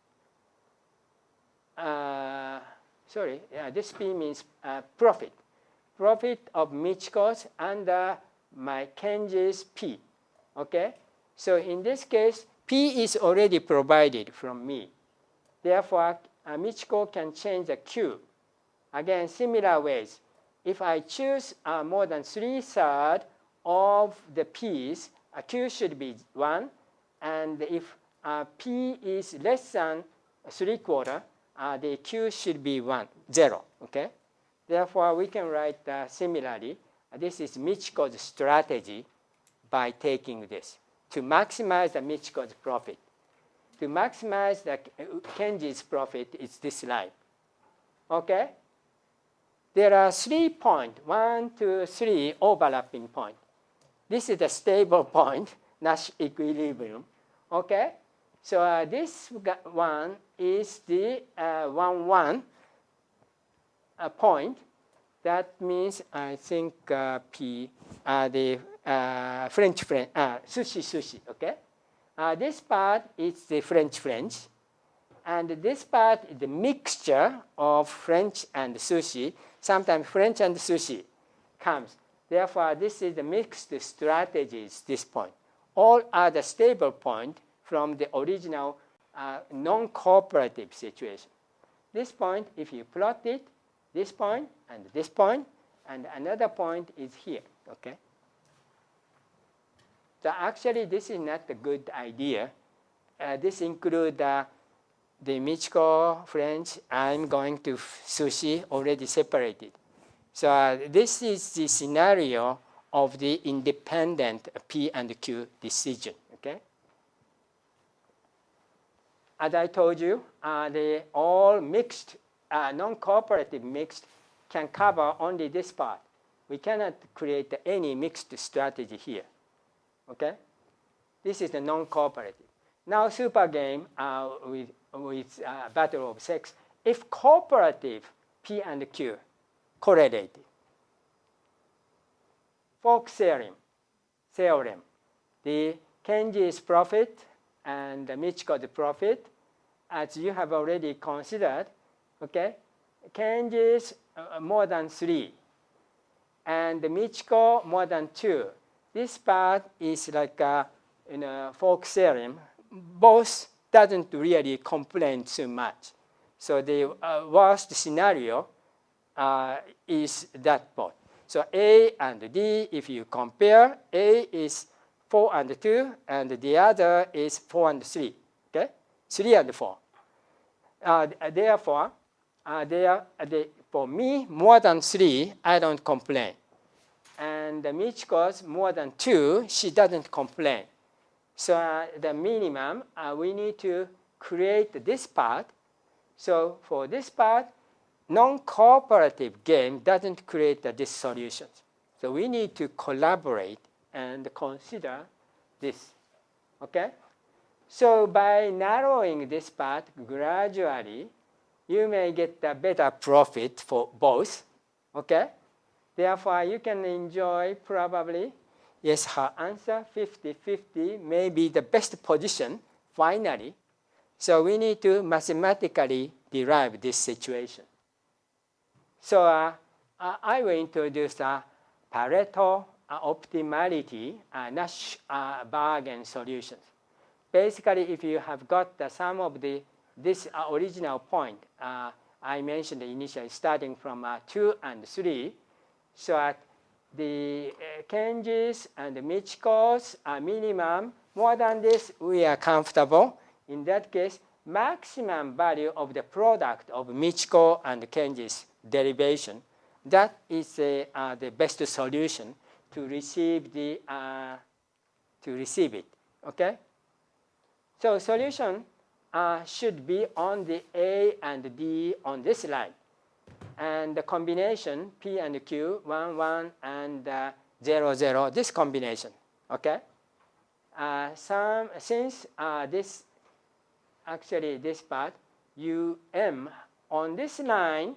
This p means profit. Profit of Michiko's under my Kenji's p. Okay? So in this case, p is already provided from me. Therefore, Michiko can change the q. Again, similar ways. If I choose more than 3/3 of the p's, q should be 1. And if p is less than 3/4, the q should be 0. Okay? Therefore, we can write similarly. This is Michiko's strategy by taking this to maximize the Michiko's profit. To maximize the Kenji's profit is this line. Okay? There are 3 points, 1, 2, 3 overlapping points. This is the stable point, Nash equilibrium. Okay? So this one is the 1, point. That means I think p, the sushi, okay? This part is the French, and this part is the mixture of French and sushi. Sometimes French and sushi comes. Therefore, this is the mixed strategies, this point. All are the stable point from the original non-cooperative situation. This point, if you plot it, this point, and another point is here, okay? So actually, this is not a good idea. This includes the Michiko French. I'm going to sushi already separated. So this is the scenario of the independent P and Q decision, okay? As I told you, the all mixed, non-cooperative mixed can cover only this part. We cannot create any mixed strategy here, okay? This is the non-cooperative. Now super game with battle of sex. If cooperative P and Q correlated, Folk theorem, the Kenji's profit and Michiko's profit, as you have already considered, okay? Kenji's more than 3, and Michiko more than 2. This part is like in a folk theorem. Both doesn't really complain too much. So the worst scenario is that point. So A and D, if you compare, A is 4 and 2, and the other is 4 and 3. Okay, 3 and 4. Therefore, for me, more than 3, I don't complain. And Michiko's more than 2, she doesn't complain. So the minimum, we need to create this part. So for this part, non-cooperative game doesn't create these solutions. So we need to collaborate and consider this, okay? So by narrowing this part gradually, you may get a better profit for both, okay? Therefore, you can enjoy probably, yes, her answer, 50-50 may be the best position, finally. So we need to mathematically derive this situation. So I will introduce Pareto optimality Nash bargain solutions. Basically, if you have got some of this original point I mentioned initially, starting from 2 and 3, so at the Kenji's and Michiko's minimum, more than this, we are comfortable. In that case, maximum value of the product of Michiko and Kenji's derivation, that is the best solution to receive it. Okay. So solution should be on the A and D on this line, and the combination P and Q 1 1 and 0 0. This combination. Okay. Since this actually this part UM on this line.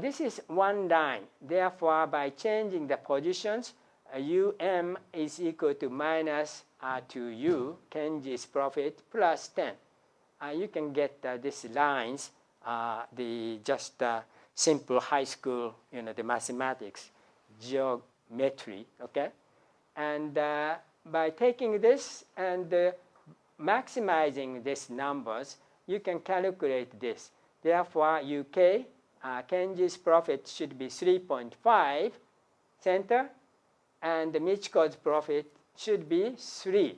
This is one line. Therefore, by changing the positions, UM is equal to minus 2U, Kenji's profit, plus 10. You can get these lines, just simple high school, the mathematics, geometry, okay? And by taking this and maximizing these numbers, you can calculate this. Therefore, UK, Kenji's profit should be 3.5 center, and Michiko's profit should be 3.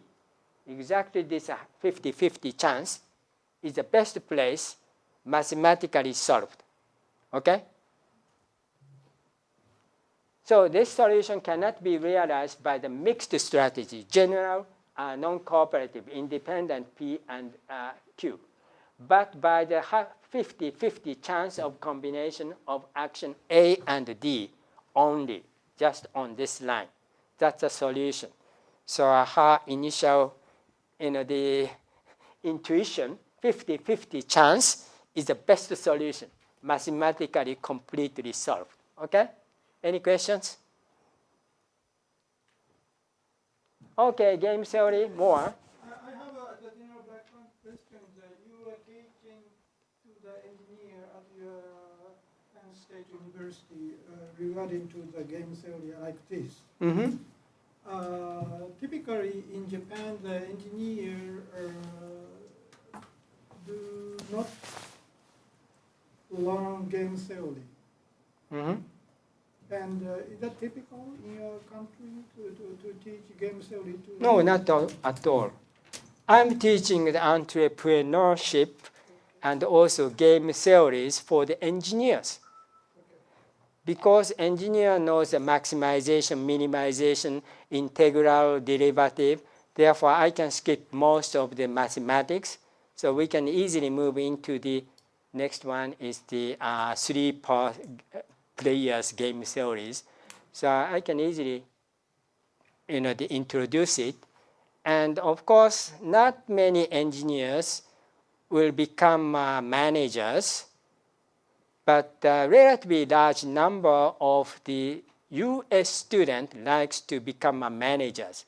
Exactly this 50-50 chance is the best place mathematically solved. Okay? So this solution cannot be realized by the mixed strategy, general, non-cooperative, independent P and Q, but by the 50-50 chance of combination of action A and D only, just on this line. That's a solution. So her initial, the intuition, 50-50 chance is the best solution, mathematically completely solved. Okay? Any questions? Okay, game theory, more. I have a general background question. You are teaching to the engineer at your Penn State University regarding to the game theory like this. Mm-hmm. Typically in Japan, the engineer do not learn game theory. Mm-hmm. And is that typical in your country to teach game theory to? No, not at all. I'm teaching the entrepreneurship and also game theories for the engineers. Because engineer knows the maximization, minimization, integral, derivative. Therefore, I can skip most of the mathematics. So we can easily move into the next one is the three players game theories. So I can easily, introduce it. And of course, not many engineers will become managers, but a relatively large number of the US students likes to become managers.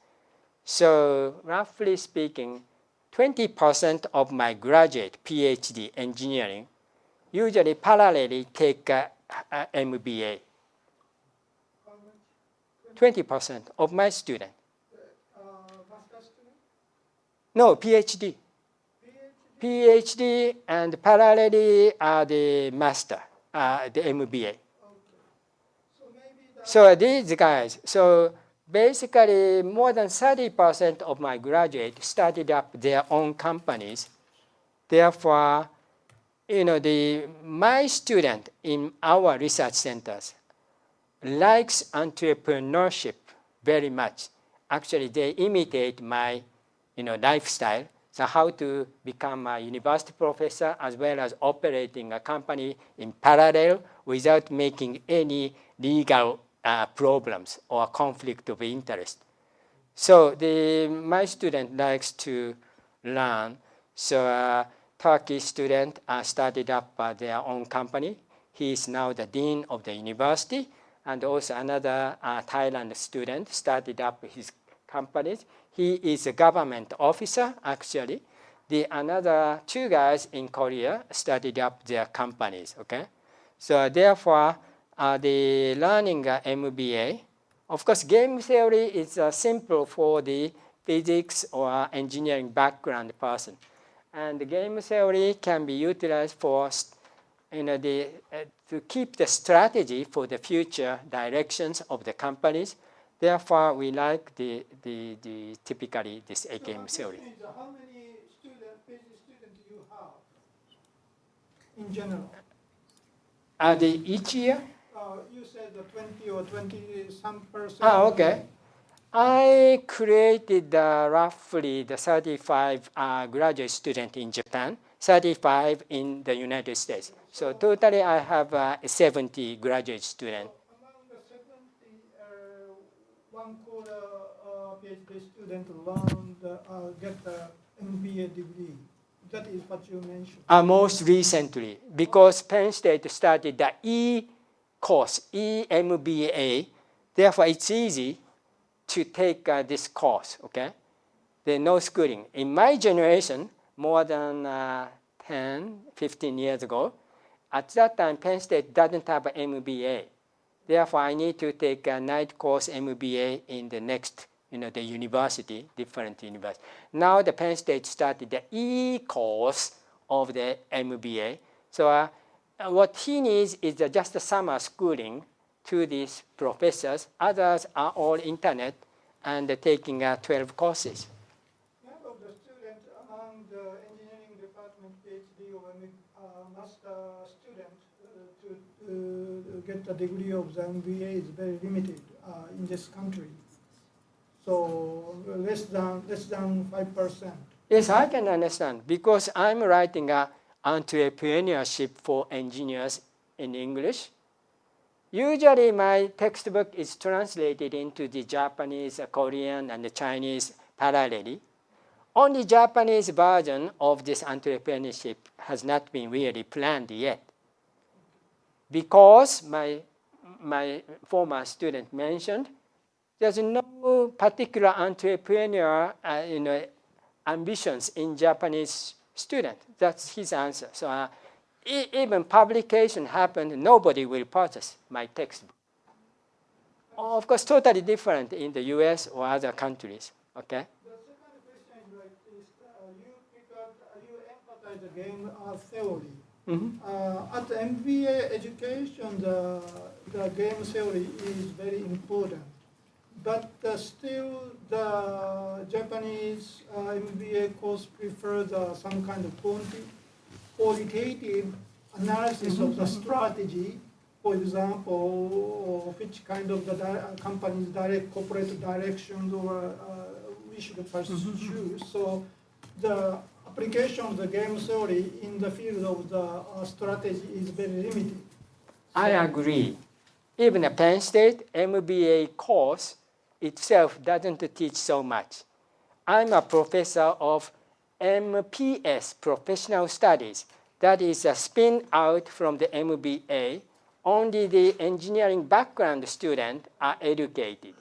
So roughly speaking, 20% of my graduate PhD engineering usually parallelly take a MBA. 20% of my students. Master student? No, PhD. PhD and parallelly the master, the MBA. Okay. So maybe that So these guys, so basically more than 30% of my graduates started up their own companies. Therefore, my student in our research centers likes entrepreneurship very much. Actually, they imitate my lifestyle. So how to become a university professor as well as operating a company in parallel without making any legal problems or conflict of interest. So my student likes to learn. So Turkish student started up their own company. He is now the dean of the university. And also another Thailand student started up his companies. He is a government officer, actually. The another two guys in Korea started up their companies, okay? So therefore, the learning MBA, of course, game theory is simple for the physics or engineering background person. And the game theory can be utilized for to keep the strategy for the future directions of the companies. Therefore, we like the typically this game theory. How many PhD students do you have in general? Each year? You said 20 or 20-some%. Okay. I created roughly the 35 graduate students in Japan, 35 in the United States. So totally I have 70 graduate students. Among the 70, 1/4 PhD student learned, get the MBA degree. That is what you mentioned. Most recently, because Penn State started the E-course, EMBA, therefore it's easy to take this course, okay? There's no schooling. In my generation, more than 10, 15 years ago, at that time, Penn State doesn't have an MBA. Therefore, I need to take a night course MBA in the next, the university, different university. Now the Penn State started the E-course of the MBA. So what he needs is just a summer schooling to these professors. Others are all internet and taking 12 courses. Number of the students among the engineering department PhD or master student to get the degree of the MBA is very limited in this country. So less than 5%. Yes, I can understand because I'm writing entrepreneurship for engineers in English. Usually my textbook is translated into the Japanese, Korean, and the Chinese parallelly. Only Japanese version of this entrepreneurship has not been really planned yet. Because my former student mentioned, there's no particular entrepreneur, ambitions in Japanese student. That's his answer. So even publication happened, nobody will purchase my textbook. Of course, totally different in the US or other countries. Okay. The second question is like this: you emphasize the game theory. Mm-hmm. At MBA education, the game theory is very important. But still, the Japanese MBA course prefers some kind of qualitative analysis of the strategy. For example, which kind of the company's corporate directions or we should pursue. So the application of the game theory in the field of the strategy is very limited. I agree. Even a Penn State MBA course itself doesn't teach so much. I'm a professor of MPS, Professional Studies. That is a spin out from the MBA. Only the engineering background students are educated.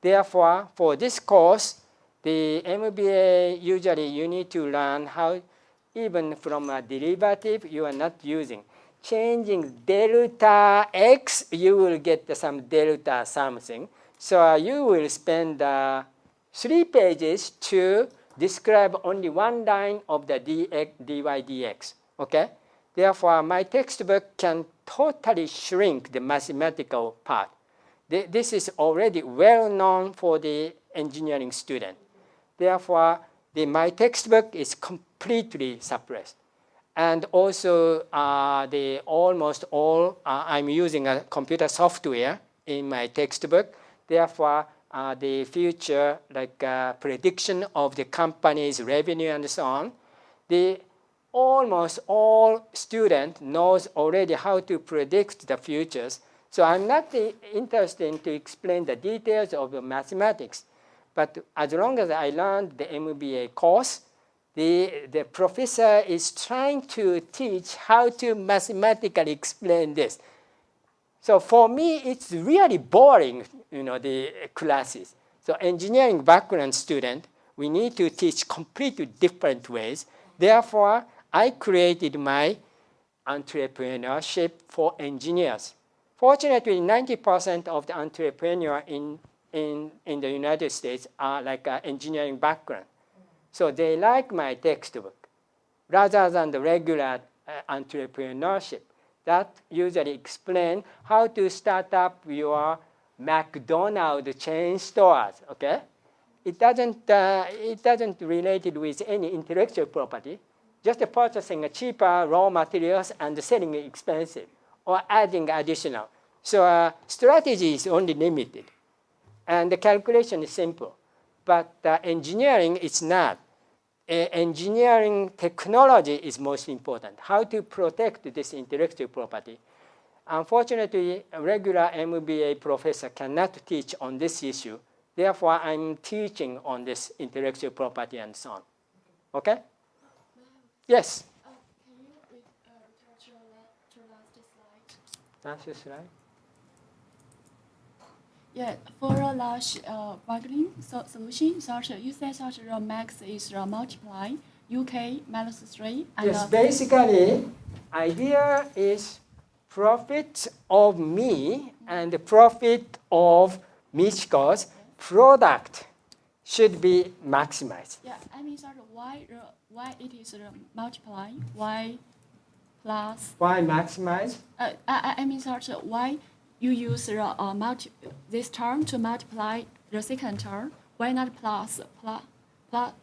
Therefore, for this course, the MBA, usually you need to learn how, even from a derivative you are not using. Changing delta x, you will get some delta something. So you will spend 3 pages to describe only one line of the dy dx. Okay? Therefore, my textbook can totally shrink the mathematical part. This is already well known for the engineering student. Therefore, my textbook is completely suppressed. And also, almost all, I'm using a computer software in my textbook. Therefore, the future, like prediction of the company's revenue and so on, almost all students knows already how to predict the futures. So I'm not interested in to explain the details of the mathematics. But as long as I learned the MBA course, the professor is trying to teach how to mathematically explain this. So for me, it's really boring, the classes. So engineering background student, we need to teach completely different ways. Therefore, I created my entrepreneurship for engineers. Fortunately, 90% of the entrepreneurs in the United States are like an engineering background. So they like my textbook rather than the regular entrepreneurship. That usually explain how to start up your McDonald's chain stores, okay? It doesn't relate it with any intellectual property, just purchasing a cheaper raw materials and selling it expensive or adding additional. So strategy is only limited. And the calculation is simple. But engineering is not. Engineering technology is most important. How to protect this intellectual property. Unfortunately, a regular MBA professor cannot teach on this issue. Therefore, I'm teaching on this intellectual property and so on. Okay? Yes? Can you return to last slide? Last slide. Yeah, for a large bargaining solution, you said such a max is multiply UK minus 3. And yes, basically, idea is profit of me and the profit of Michiko's product should be maximized. Yeah, I mean, sort of why it is multiply, why plus. Why maximize? I mean, sort of why you use this term to multiply the second term. Why not plus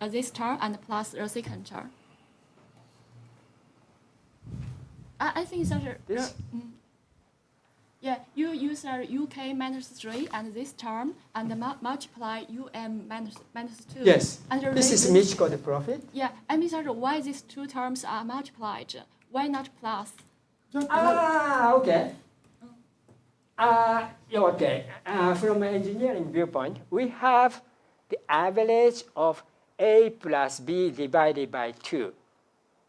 this term and plus the second term? I think such a yeah, you use UK minus 3 and this term and multiply minus 2. Yes, and this is Michiko the profit. Yeah, I mean, sort of why these two terms are multiplied? Why not plus? Okay. Okay. From an engineering viewpoint, we have the average of A plus B divided by 2.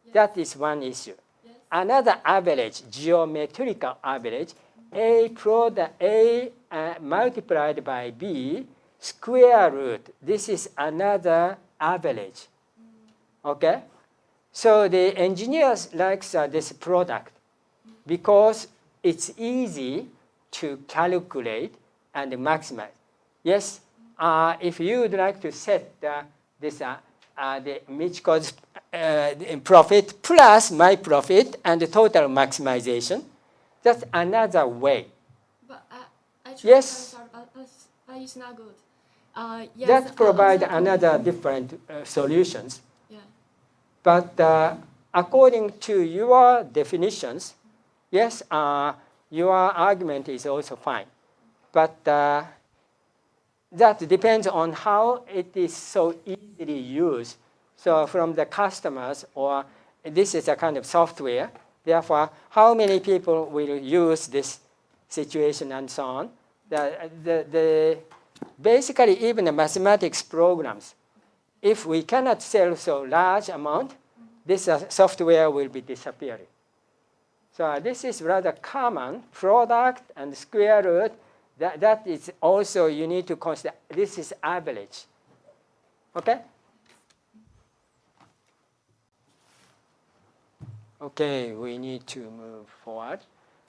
Yes. That is one issue. Yes. Another average, geometrical average, A multiplied by B square root. This is another average. Okay? So the engineers like this product because it's easy to calculate and maximize. Yes, if you would like to set the Michiko's profit plus my profit and the total maximization, that's another way. But I Yes. But it's not good. Yes, That provide also- another different solutions. Yeah. But according to your definitions, yes, your argument is also fine. But that depends on how it is so easily used. So from the customers, or this is a kind of software, therefore, how many people will use this situation and so on. Basically, even the mathematics programs, if we cannot sell so large amount, this software will be disappearing. So this is rather common product and square root. That is also you need to consider. This is average. Okay? Okay, we need to move forward.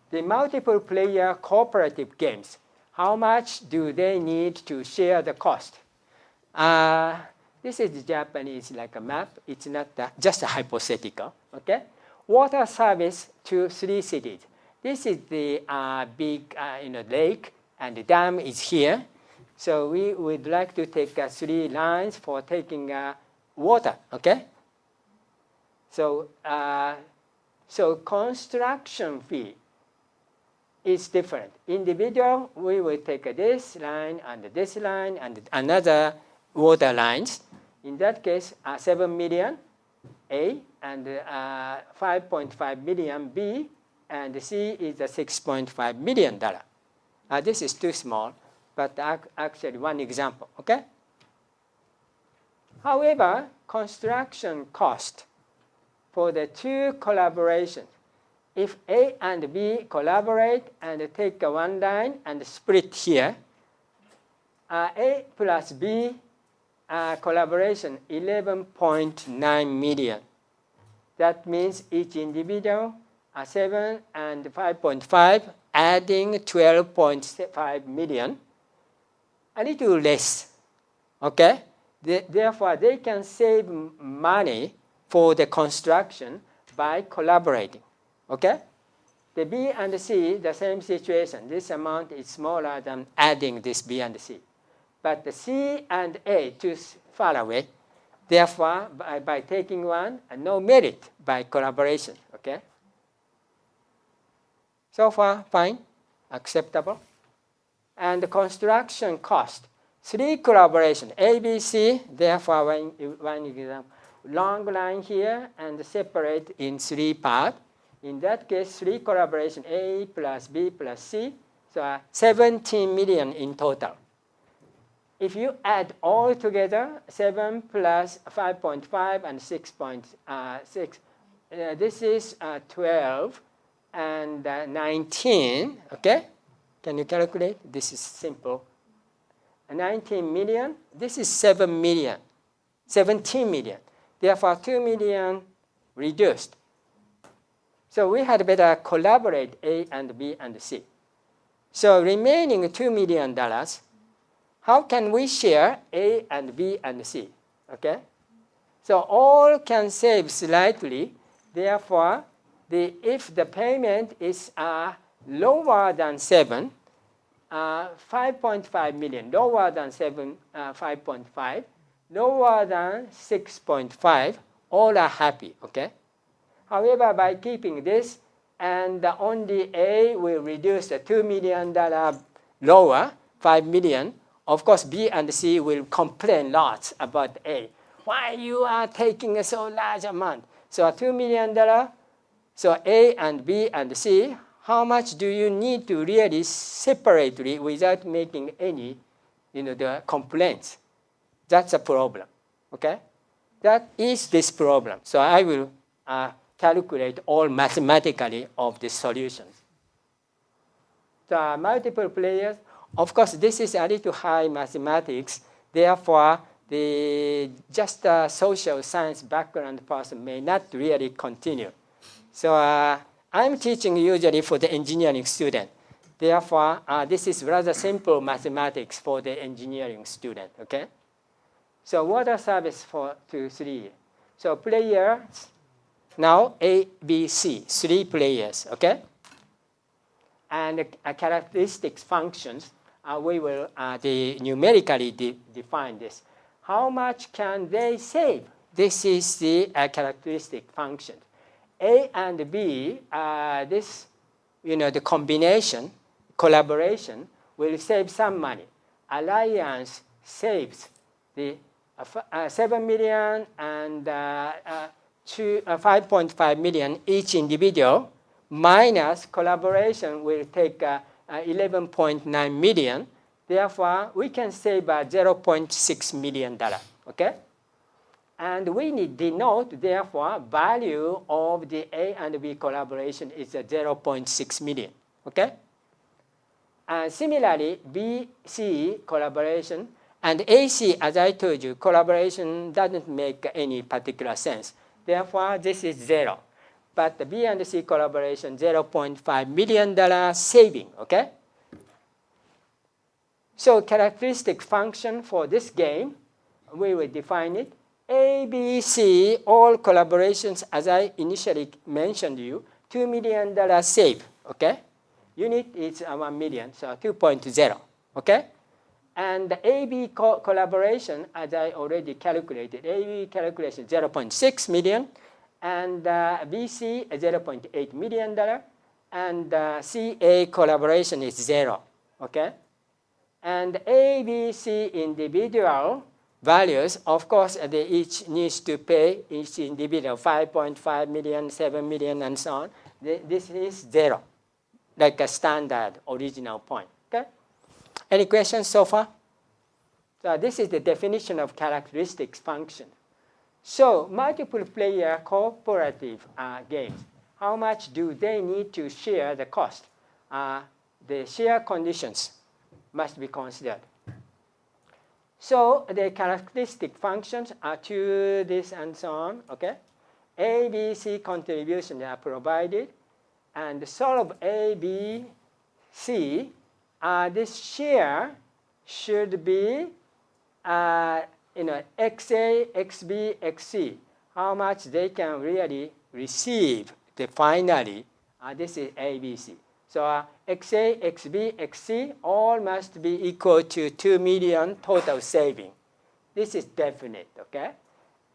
The multiple player cooperative games. How much do they need to share the cost? This is Japanese like a map. It's not just a hypothetical. Okay? Water service to 3 cities. This is the big lake, and the dam is here. So we would like to take 3 lines for taking water. Okay? So construction fee is different. Individual, we will take this line and another water lines. In that case, 7 million A and 5.5 million B, and C is $6.5 million. This is too small, but actually one example. Okay. However, construction cost for the 2 collaborations. If A and B collaborate and take 1 line and split here, A plus B collaboration 11.9 million. That means each individual 7 and 5.5, adding 12.5 million, a little less. Okay? Therefore, they can save money for the construction by collaborating. Okay? The B and C, the same situation. This amount is smaller than adding this B and C. But the C and A too far away. Therefore, by taking one, no merit by collaboration. Okay? So far, fine, acceptable. And the construction cost. 3 collaboration, A, B, C. Therefore, one example, long line here and separate in 3 parts. In that case, 3 collaboration, A plus B plus C, so 17 million in total. If you add all together, 7 plus 5.5 and 6.6, this is 12 and 19, okay? Can you calculate? This is simple. 19 million, this is 7 million, 17 million. Therefore, 2 million reduced. So we had better collaborate A and B and C. So remaining $2 million, how can we share A and B and C? Okay? So all can save slightly. Therefore, if the payment is lower than 7, 5.5 million, lower than 7, 5.5, lower than 6.5, all are happy. Okay? However, by keeping this, and only A will reduce the $2 million lower, 5 million. Of course, B and C will complain lots about A. Why you are taking a so large amount? So $2 million, so A and B and C, how much do you need to really separately without making any the complaints? That's a problem. Okay? That is this problem. So I will calculate all mathematically of the solutions. The multiple players of course, this is a little high mathematics. Therefore, just a social science background person may not really continue. So I'm teaching usually for the engineering student. Therefore, this is rather simple mathematics for the engineering student, okay? So water service for 2, 3. So players, now A, B, C, 3 players, okay? And characteristics functions, we will numerically define this. How much can they save? This is the characteristic function. A and B, the combination, collaboration, will save some money. Alliance saves the 7 million and 5.5 million each individual, minus collaboration will take 11.9 million. Therefore, we can save $0.6 million, okay? And we need denote, therefore, value of the A and B collaboration is 0.6 million, okay? And similarly, B, C collaboration, and AC, as I told you, collaboration doesn't make any particular sense. Therefore, this is 0. But the B and C collaboration, $0.5 million saving, okay? So characteristic function for this game, we will define it. A, B, C, all collaborations, as I initially mentioned you, $2 million save, okay? Unit is 1 million, so 2.0, okay? And the AB collaboration, as I already calculated, AB calculation 0.6 million, and BC $0.8 million, and CA collaboration is 0, okay? And ABC individual values, of course, they each needs to pay each individual 5.5 million, 7 million, and so on. This is 0, like a standard original point, okay? Any questions so far? So this is the definition of characteristics function. So multiple player cooperative games, how much do they need to share the cost? The share conditions must be considered. So the characteristic functions are to this and so on, okay? A, B, C contributions are provided, and solve A, B, C, this share should be XA, XB, XC, how much they can really receive finally. This is ABC. So XA, XB, XC all must be equal to 2 million total saving. This is definite, okay?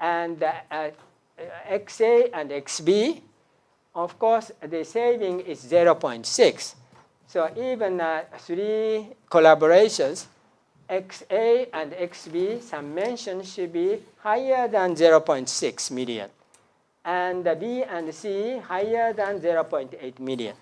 And XA and XB, of course, the saving is 0.6. So even 3 collaborations, XA and XB summation should be higher than 0.6 million. And B and C higher than 0.8 million.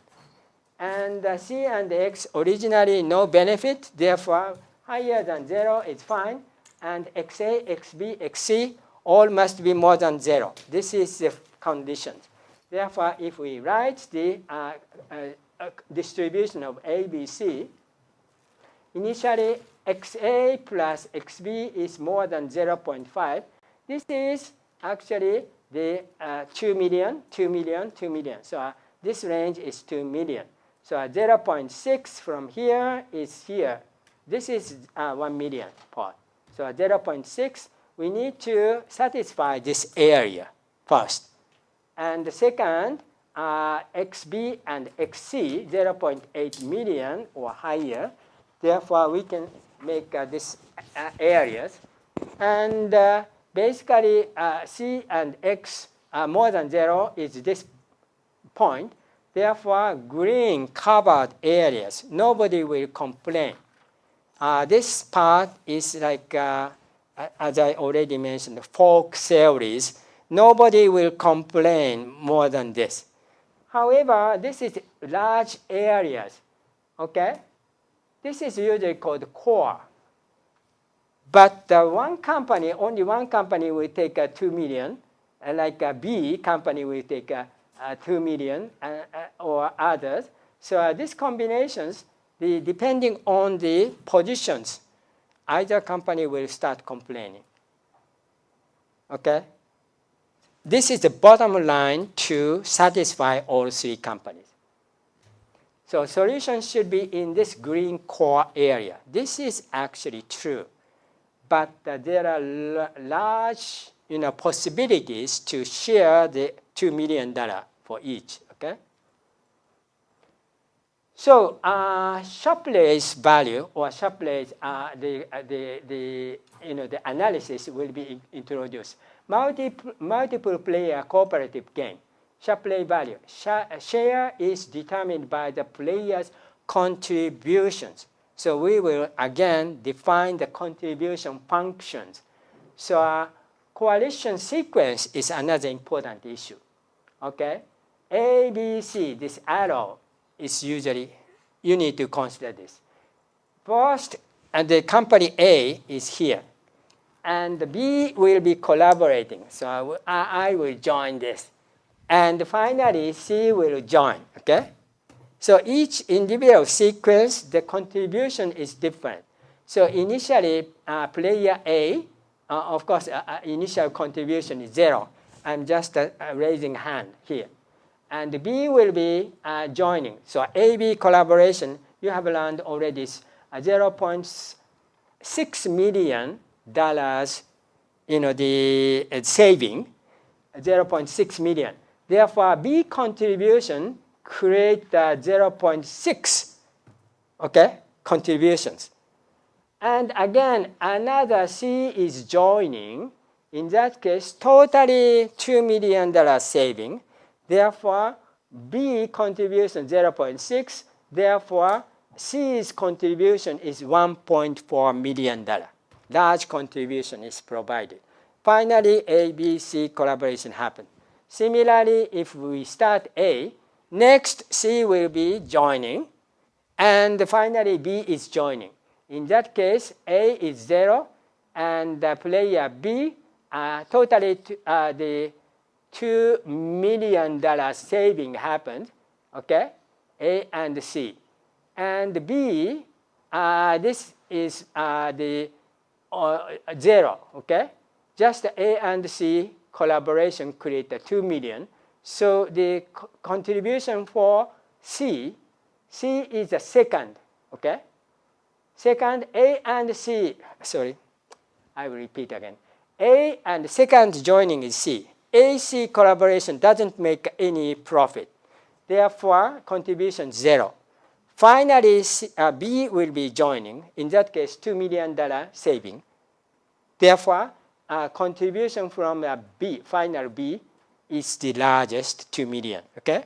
And C and X originally no benefit, therefore higher than 0 is fine. And XA, XB, XC all must be more than 0. This is the condition. Therefore, if we write the distribution of ABC, initially XA plus XB is more than 0.5. This is actually the 2 million, 2 million, 2 million. So this range is 2 million. So 0.6 from here is here. This is 1 million part. So 0.6, we need to satisfy this area first. And the second, XB and XC, 0.8 million or higher. Therefore, we can make these areas. And basically, C and X more than 0 is this point. Therefore, green covered areas, nobody will complain. This part is like, as I already mentioned, folk theories. Nobody will complain more than this. However, this is large areas, okay? This is usually called core. But one company, only one company will take 2 million, like a B company will take 2 million or others. So these combinations, depending on the positions, either company will start complaining. Okay? This is the bottom line to satisfy all three companies. So solution should be in this green core area. This is actually true. But there are large possibilities to share the $2 million for each. Okay? So Shapleigh's value or Shapleigh's the analysis will be introduced. Multiple player cooperative game. Shapleigh value. Share is determined by the player's contributions. So we will again define the contribution functions. So coalition sequence is another important issue. Okay? A, B, C, this arrow is usually, you need to consider this. First, the company A is here. And B will be collaborating. So I will join this. And finally, C will join. Okay? So each individual sequence, the contribution is different. So initially, player A, of course, initial contribution is 0. I'm just raising hand here. And B will be joining. So A-B collaboration, you have learned already $0.6 million, the saving, 0.6 million. Therefore, B contribution create 0.6, okay, contributions. And again, another C is joining. In that case, totally $2 million saving. Therefore, B contribution 0.6. Therefore, C's contribution is $1.4 million. Large contribution is provided. Finally, A, B, C collaboration happens. Similarly, if we start A, next C will be joining, and finally B is joining. In that case, A is 0, and the player B, totally the $2 million saving happened, okay? A and C. And B, this is the 0, okay? Just A and C collaboration create the 2 million. So the contribution for C is the second, okay? Second, A and C, sorry, I will repeat again. A and second joining is C. AC collaboration doesn't make any profit. Therefore, contribution 0. Finally, B will be joining. In that case, $2 million saving. Therefore, contribution from B, final B, is the largest, 2 million. Okay?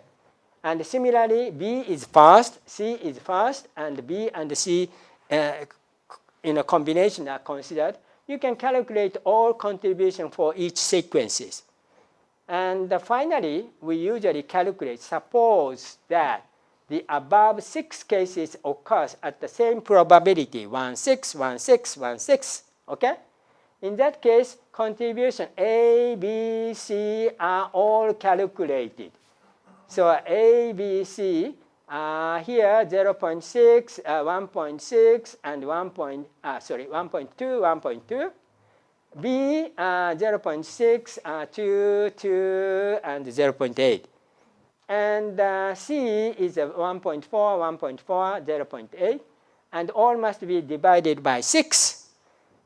And similarly, B is first, C is first, and B and C in a combination are considered. You can calculate all contribution for each sequences. And finally, we usually calculate, suppose that the above 6 cases occurs at the same probability, 1, 6, 1, 6, 1, 6, okay? In that case, contribution A, B, C are all calculated. So A, B, C, here 0.6, 1.6, and 1.2, 1.2. B, 0.6, 2, 2, and 0.8. And C is 1.4, 1.4, 0.8. And all must be divided by 6.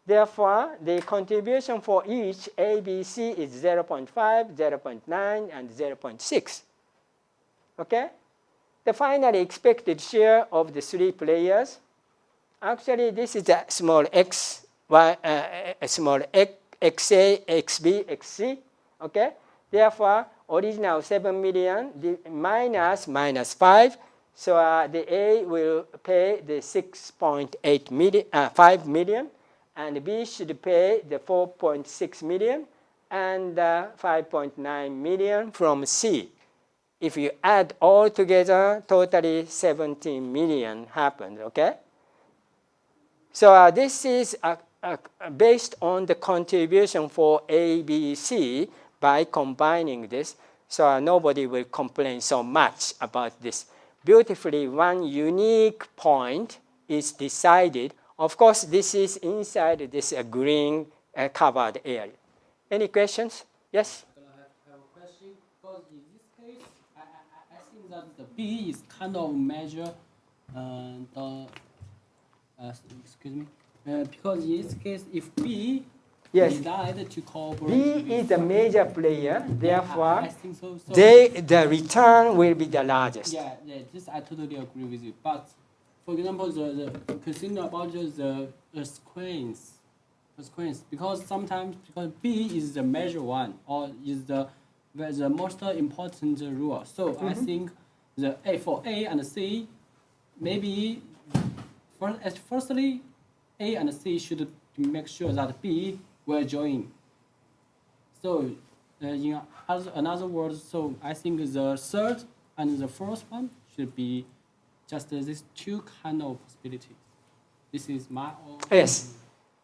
Therefore, the contribution for each A, B, C is 0.5, 0.9, and 0.6. Okay? The finally expected share of the 3 players. Actually, this is a small x, y, a small xa, xb, xc. Okay? Therefore, original 7 million minus 5. So the A will pay the 6.8 million, 5 million. And B should pay the 4.6 million and 5.9 million from C. If you add all together, totally 17 million happened, okay? So this is based on the contribution for A, B, C by combining this. So nobody will complain so much about this. beautifully one unique point is decided. Of course, this is inside this green covered area. Any questions? Yes? I have a question. Because in this case, I think that the B is kind of measure excuse me. Because in this case, if B Yes. decide to cooperate, B is a major player, therefore, I think so. the return will be the largest. Yeah, this I totally agree with you. But for example, the consider about the sequence, because sometimes because B is the measure one or is the most important rule. So I think the for A and C, maybe firstly A and C should make sure that B will join. So in another words, so I think the third and the fourth one should be just these two kind of possibilities. This is my own. Yes.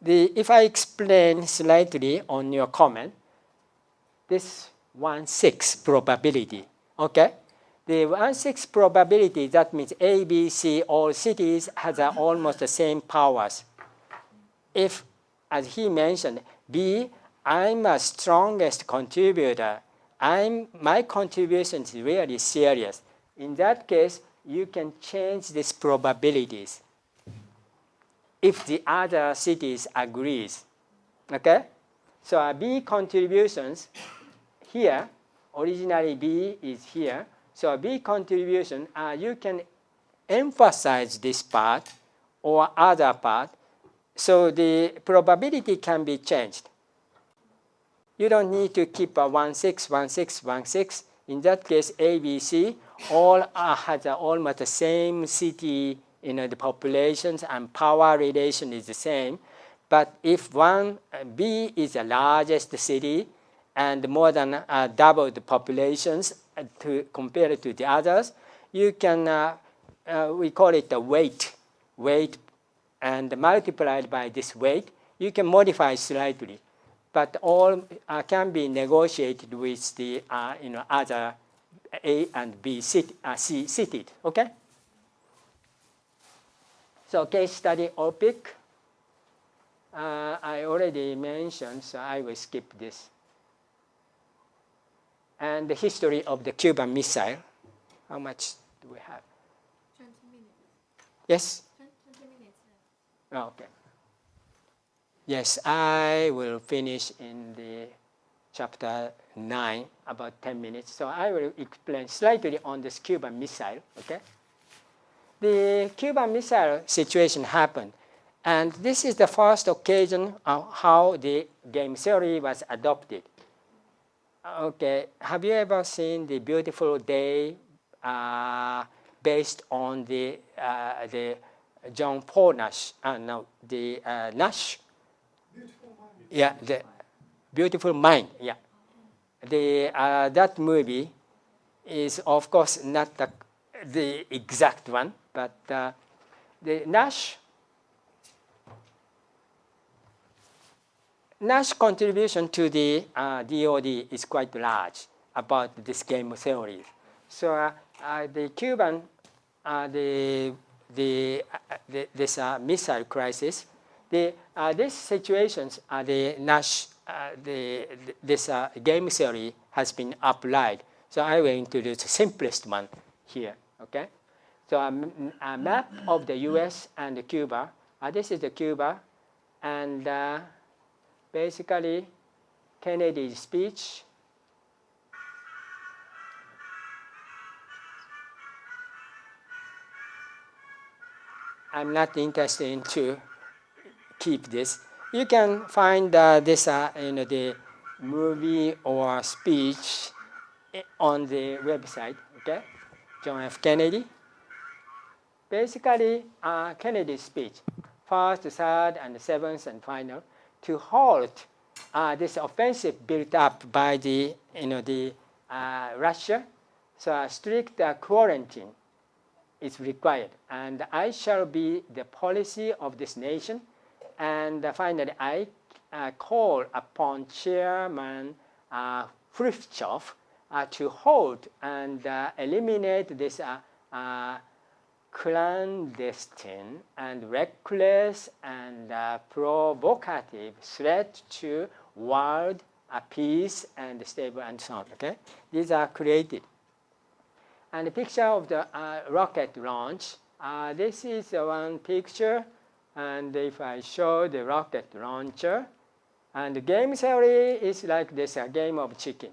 If I explain slightly on your comment, this 1/6 probability, okay? The 1/6 probability, that means A, B, C, all cities has almost the same powers. If, as he mentioned, B, I'm a strongest contributor, my contribution is really serious. In that case, you can change these probabilities if the other cities agrees, okay? So B contributions here, originally B is here, so B contribution, you can emphasize this part or other part, so the probability can be changed. You don't need to keep a 1/6, 1/6, 1/6. In that case, A, B, C all has almost the same city, the populations and power relation is the same. But if B is the largest city and more than double the populations compared to the others, you can, we call it the weight, and multiplied by this weight, you can modify slightly. But all can be negotiated with the other A and B C cities, okay? So case study OPIC, I already mentioned, so I will skip this. And the history of the Cuban missile. How much do we have? 20 minutes. Yes? 20 minutes. Oh, okay. Yes, I will finish in the chapter 9, about 10 minutes. So I will explain slightly on this Cuban missile, okay? The Cuban missile situation happened. And this is the first occasion of how the game theory was adopted. Okay, have you ever seen The Beautiful Day based on the John Paul Nash, Nash? Beautiful mind. Yeah, the Beautiful Mind, yeah. That movie is, of course, not the exact one, but the Nash contribution to the DOD is quite large about this game theory. So the Cuban, this missile crisis, these situations, the Nash, this game theory has been applied. So I will introduce the simplest one here, okay? So a map of the US and Cuba. This is the Cuba, and basically Kennedy's speech. I'm not interested in to keep this. You can find this the movie or speech on the website, okay? John F. Kennedy. Basically, Kennedy's speech, first, third, and seventh, and final, to halt this offensive built up by the Russia. So a strict quarantine is required, and I shall be the policy of this nation. And finally, I call upon Chairman Khrushchev to halt and eliminate this clandestine and reckless and provocative threat to world peace and stable and so on. Okay, these are created. And the picture of the rocket launch. This is one picture, and if I show the rocket launcher, and the game theory is like this: a game of chicken.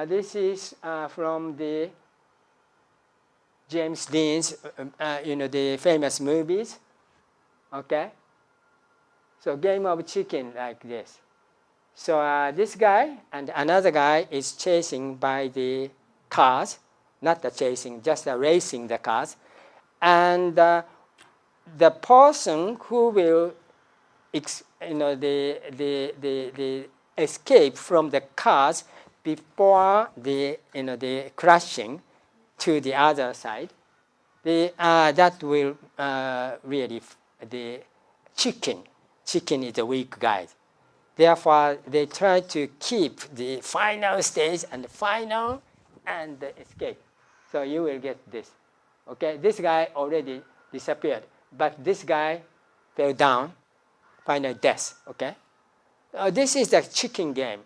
This is from the James Dean's, the famous movies. Okay. So game of chicken like this. So this guy and another guy is chasing by the cars, not the chasing, just racing the cars, and the person who will, the escape from the cars before the crashing to the other side, that will really the chicken. Chicken is a weak guy. Therefore, they try to keep the final stage and final and escape. So you will get this. Okay, this guy already disappeared, but this guy fell down, final death. Okay, this is the chicken game.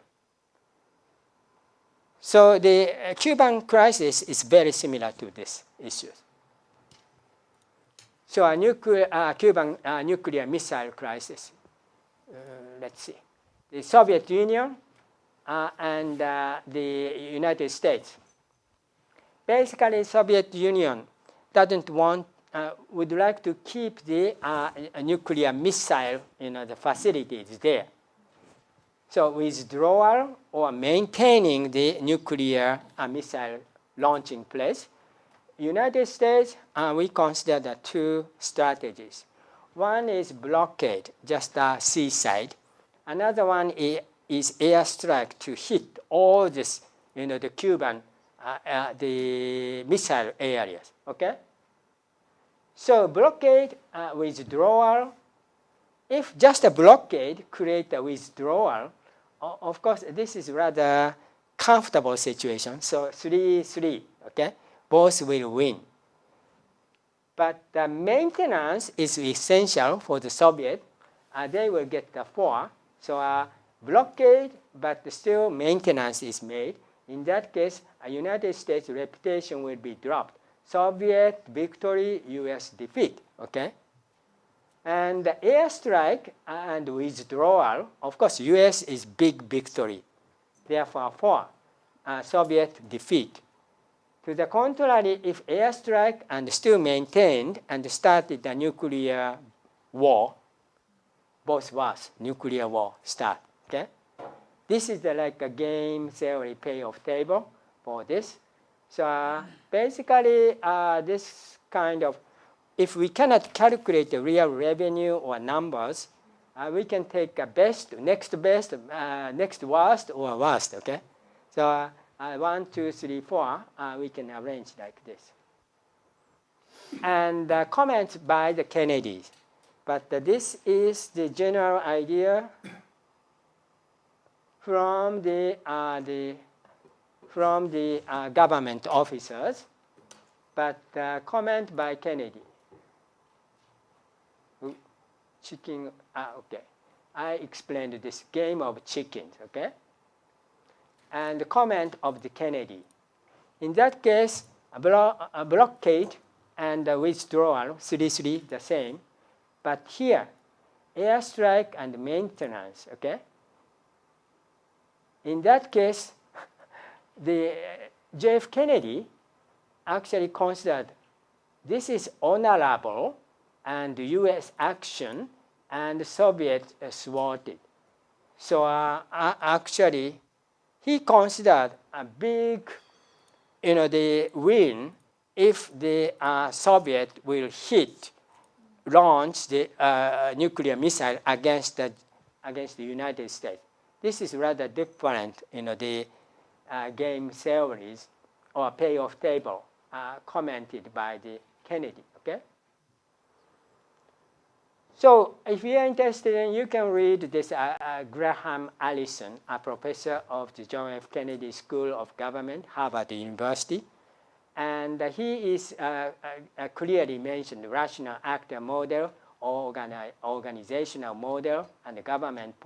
So the Cuban crisis is very similar to this issue. So a Cuban nuclear missile crisis. Let's see. The Soviet Union and the United States. Basically, Soviet Union doesn't want, would like to keep the nuclear missile, the facilities there. So withdrawal or maintaining the nuclear missile launching place. United States, we consider the two strategies. One is blockade, just a seaside. Another one is airstrike to hit all this, the Cuban, the missile areas. Okay. So blockade, withdrawal. If just a blockade create a withdrawal, of course, this is rather comfortable situation. So 3-3, okay? Both will win. But the maintenance is essential for the Soviet. They will get the 4. So blockade, but still maintenance is made. In that case, a United States reputation will be dropped. Soviet victory, US defeat, okay? And the airstrike and withdrawal, of course, US is big victory. Therefore, 4, Soviet defeat. To the contrary, if airstrike and still maintained and started the nuclear war, both wars, nuclear war start, okay? This is like a game theory payoff table for this. So basically, this kind of, if we cannot calculate the real revenue or numbers, we can take a best, next worst, or worst, okay? So 1, 2, 3, 4, we can arrange like this. And comments by the Kennedys. But this is the general idea from the government officers. But comment by Kennedy. Chicken, okay. I explained this game of chickens, okay? And the comment of the Kennedy. In that case, a blockade and a withdrawal, 3-3, the same. But here, airstrike and maintenance, okay? In that case, the JF Kennedy actually considered this is honorable and US action and Soviet thwarted. So actually, he considered a big, the win if the Soviet will launch the nuclear missile against the United States. This is rather different, the game theories or payoff table commented by the Kennedy, okay? So if you are interested, you can read this Graham Allison, a professor of the John F. Kennedy School of Government, Harvard University. And he is clearly mentioned rational actor model, organizational model, and government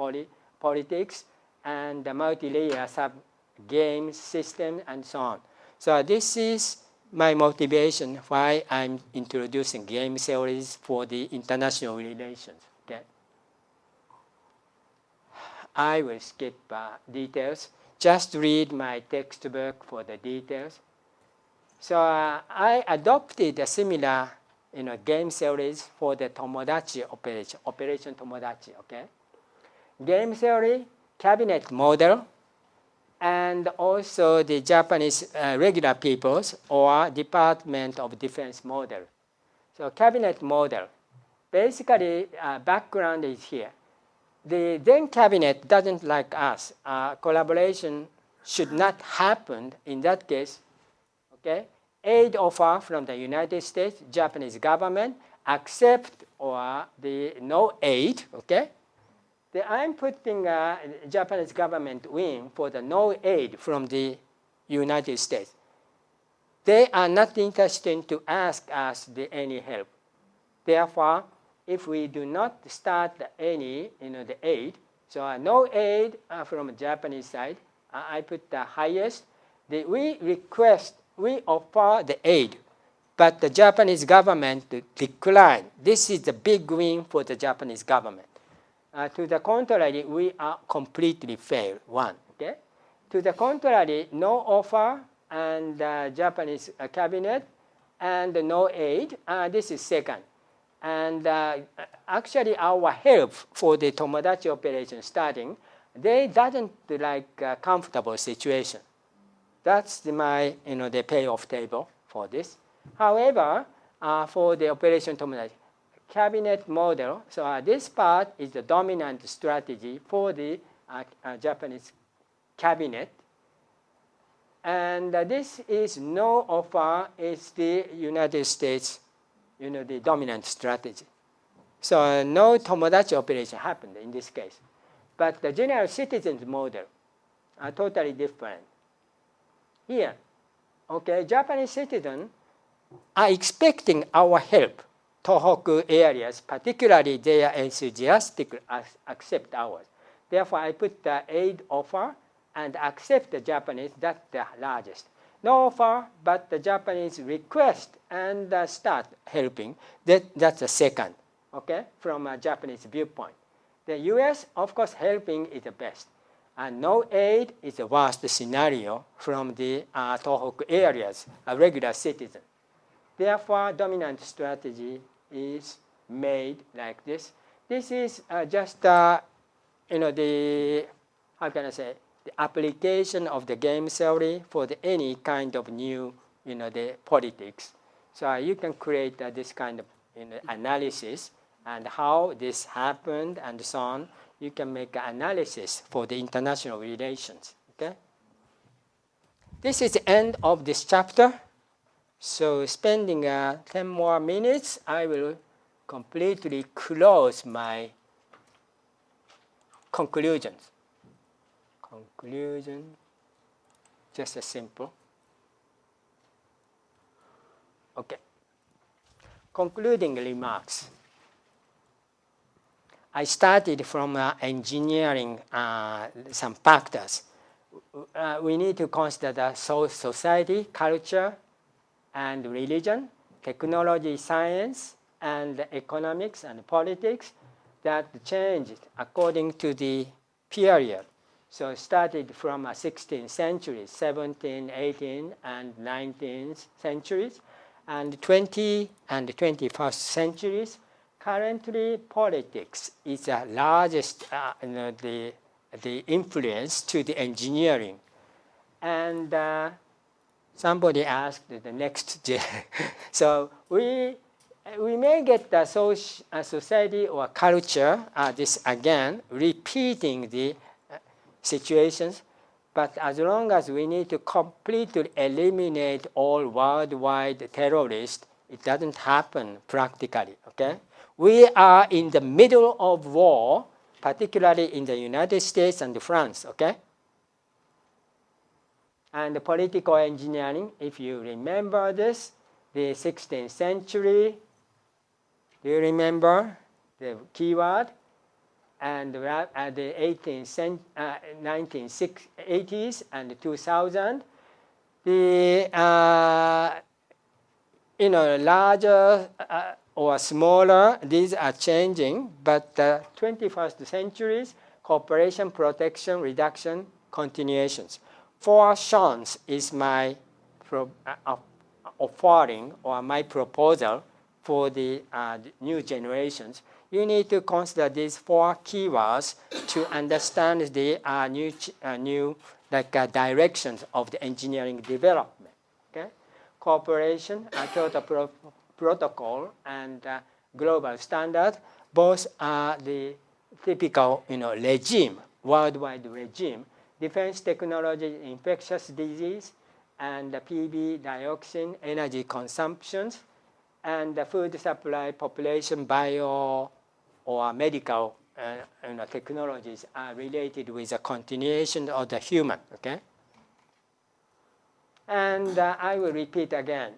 politics, and the multi-layer sub-game system, and so on. So this is my motivation why I'm introducing game theories for the international relations. Okay. I will skip details. Just read my textbook for the details. So I adopted a similar game theories for the Tomodachi operation, Operation Tomodachi, okay? Game theory, cabinet model, and also the Japanese regular peoples or Department of Defense model. So cabinet model, basically background is here. The then cabinet doesn't like us. Collaboration should not happen in that case. Okay, aid offer from the United States, Japanese government, accept or the no aid. Okay, I'm putting Japanese government win for the no aid from the United States. They are not interested to ask us any help. Therefore, if we do not start any, the aid, so no aid from the Japanese side, I put the highest. We offer the aid, but the Japanese government decline. This is the big win for the Japanese government. To the contrary, we are completely failed. One, okay. To the contrary, no offer and Japanese cabinet and no aid. This is second. And actually, our help for the Tomodachi operation starting, they doesn't like comfortable situation. That's my the payoff table for this. However, for the operation Tomodachi cabinet model, so this part is the dominant strategy for the Japanese cabinet. And this is no offer is the United States, the dominant strategy. So no Tomodachi operation happened in this case. But the general citizens model are totally different. Here, okay, Japanese citizens are expecting our help. Tohoku areas, particularly, they are enthusiastic accept ours. Therefore, I put the aid offer and accept the Japanese, that's the largest. No offer, but the Japanese request and start helping. That's the second, okay, from a Japanese viewpoint. The US, of course, helping is the best. And no aid is the worst scenario from the Tohoku areas, a regular citizen. Therefore, dominant strategy is made like this. This is just, the, how can I say, the application of the game theory for any kind of new, the politics. So you can create this kind of analysis and how this happened and so on. You can make an analysis for the international relations. Okay. This is the end of this chapter. So spending 10 more minutes, I will completely close my conclusions. Conclusion, just a simple. Okay. Concluding remarks. I started from engineering some factors. We need to consider the society, culture, and religion, technology, science, and economics and politics that changed according to the period. So it started from 16th century, 17th, 18th, and 19th centuries, and 20th and 21st centuries. Currently, politics is the largest, the influence to the engineering. And somebody asked the next, so we may get the society or culture, this again, repeating the situations, but as long as we need to completely eliminate all worldwide terrorists, it doesn't happen practically, okay? We are in the middle of war, particularly in the United States and France, okay? And the political engineering, if you remember this, the 16th century, do you remember the keyword? And at the 1980s and 2000, the larger or smaller, these are changing, but the 21st century's cooperation, protection, reduction, continuations. 4 shons is my offering or my proposal for the new generations. You need to consider these 4 keywords to understand the new directions of the engineering development. Okay, cooperation, Kyoto Protocol, and global standard. Both are the typical, regime, worldwide regime. Defense technology, infectious disease, and PB, dioxin, energy consumptions, and the food supply, population, bio, or medical technologies are related with the continuation of the human. Okay, and I will repeat again.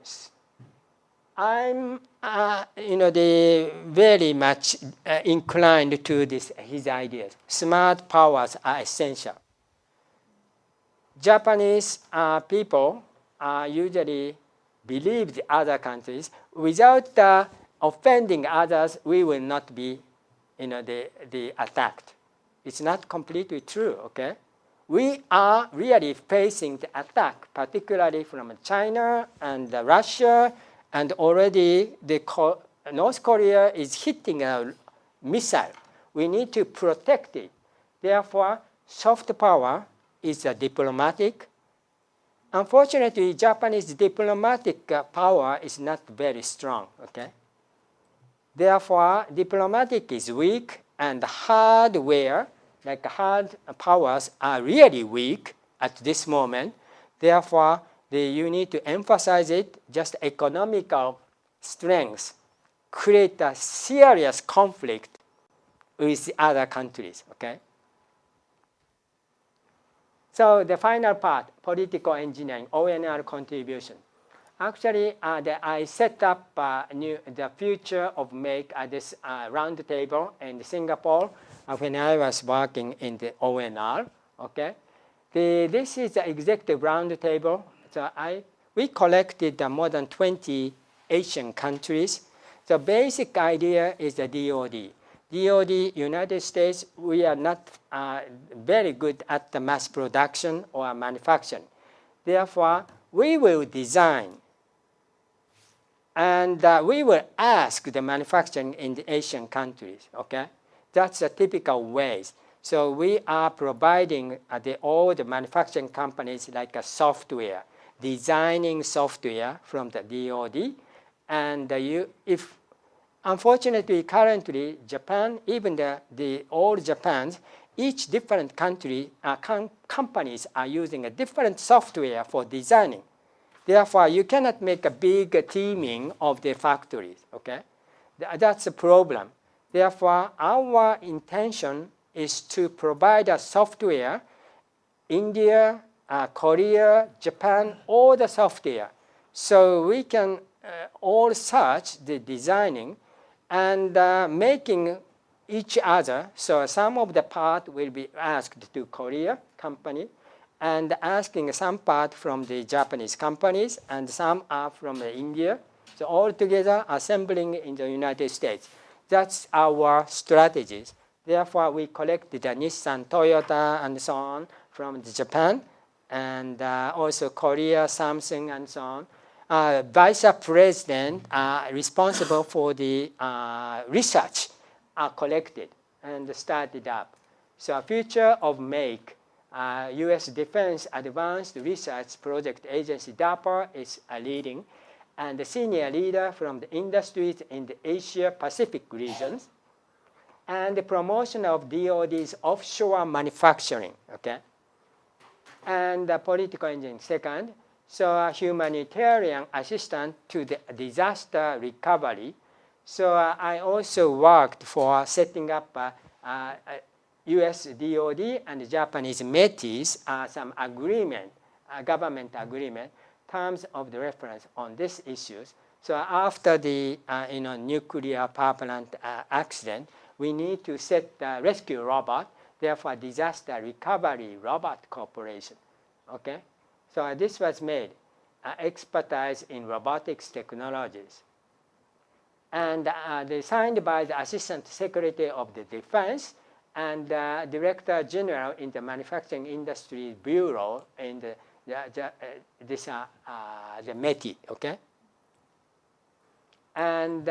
I'm, very much inclined to his ideas. Smart powers are essential. Japanese people usually believe the other countries. Without offending others, we will not be, the attacked. It's not completely true. Okay, we are really facing the attack, particularly from China and Russia, and already North Korea is hitting a missile. We need to protect it. Therefore, soft power is a diplomatic. Unfortunately, Japanese diplomatic power is not very strong. Okay. Therefore, diplomatic is weak, and hardware, like hard powers, are really weak at this moment. Therefore, you need to emphasize it. Just economical strengths create a serious conflict with the other countries. Okay. So the final part, political engineering, ONR contribution. Actually, I set up the future of MAKE at this round table in Singapore when I was working in the ONR. Okay, this is the executive round table. So we collected more than 20 Asian countries. The basic idea is the DoD. DoD, United States, we are not very good at the mass production or manufacturing. Therefore, we will design and we will ask the manufacturing in the Asian countries. Okay, that's the typical ways. So we are providing all the manufacturing companies like a software, designing software from the DoD, and if unfortunately currently Japan, even all Japan's, each different country companies are using a different software for designing. Therefore, you cannot make a big teaming of the factories. Okay, that's a problem. Therefore, our intention is to provide a software, India, Korea, Japan, all the software. So we can all search the designing and making each other. So some of the part will be asked to Korea company and asking some part from the Japanese companies and some are from India. So all together assembling in the United States. That's our strategies. Therefore, we collected the Nissan, Toyota, and so on from Japan, and also Korea, Samsung, and so on. Vice President responsible for the research are collected and started up. So future of MAKE, U.S. Defense Advanced Research Project Agency, DARPA, is leading, and the senior leader from the industries in the Asia-Pacific regions, and the promotion of DoD's offshore manufacturing, okay? And the political engineering, second. So humanitarian assistance to the disaster recovery. So I also worked for setting up US DoD and Japanese METIS some agreement government agreement, terms of the reference on these issues. So after the nuclear power plant accident, we need to set the rescue robot, therefore disaster recovery robot corporation. Okay, so this was made, expertise in robotics technologies. And they signed by the Assistant Secretary of the Defense and Director General in the Manufacturing Industry Bureau in the METI, okay? And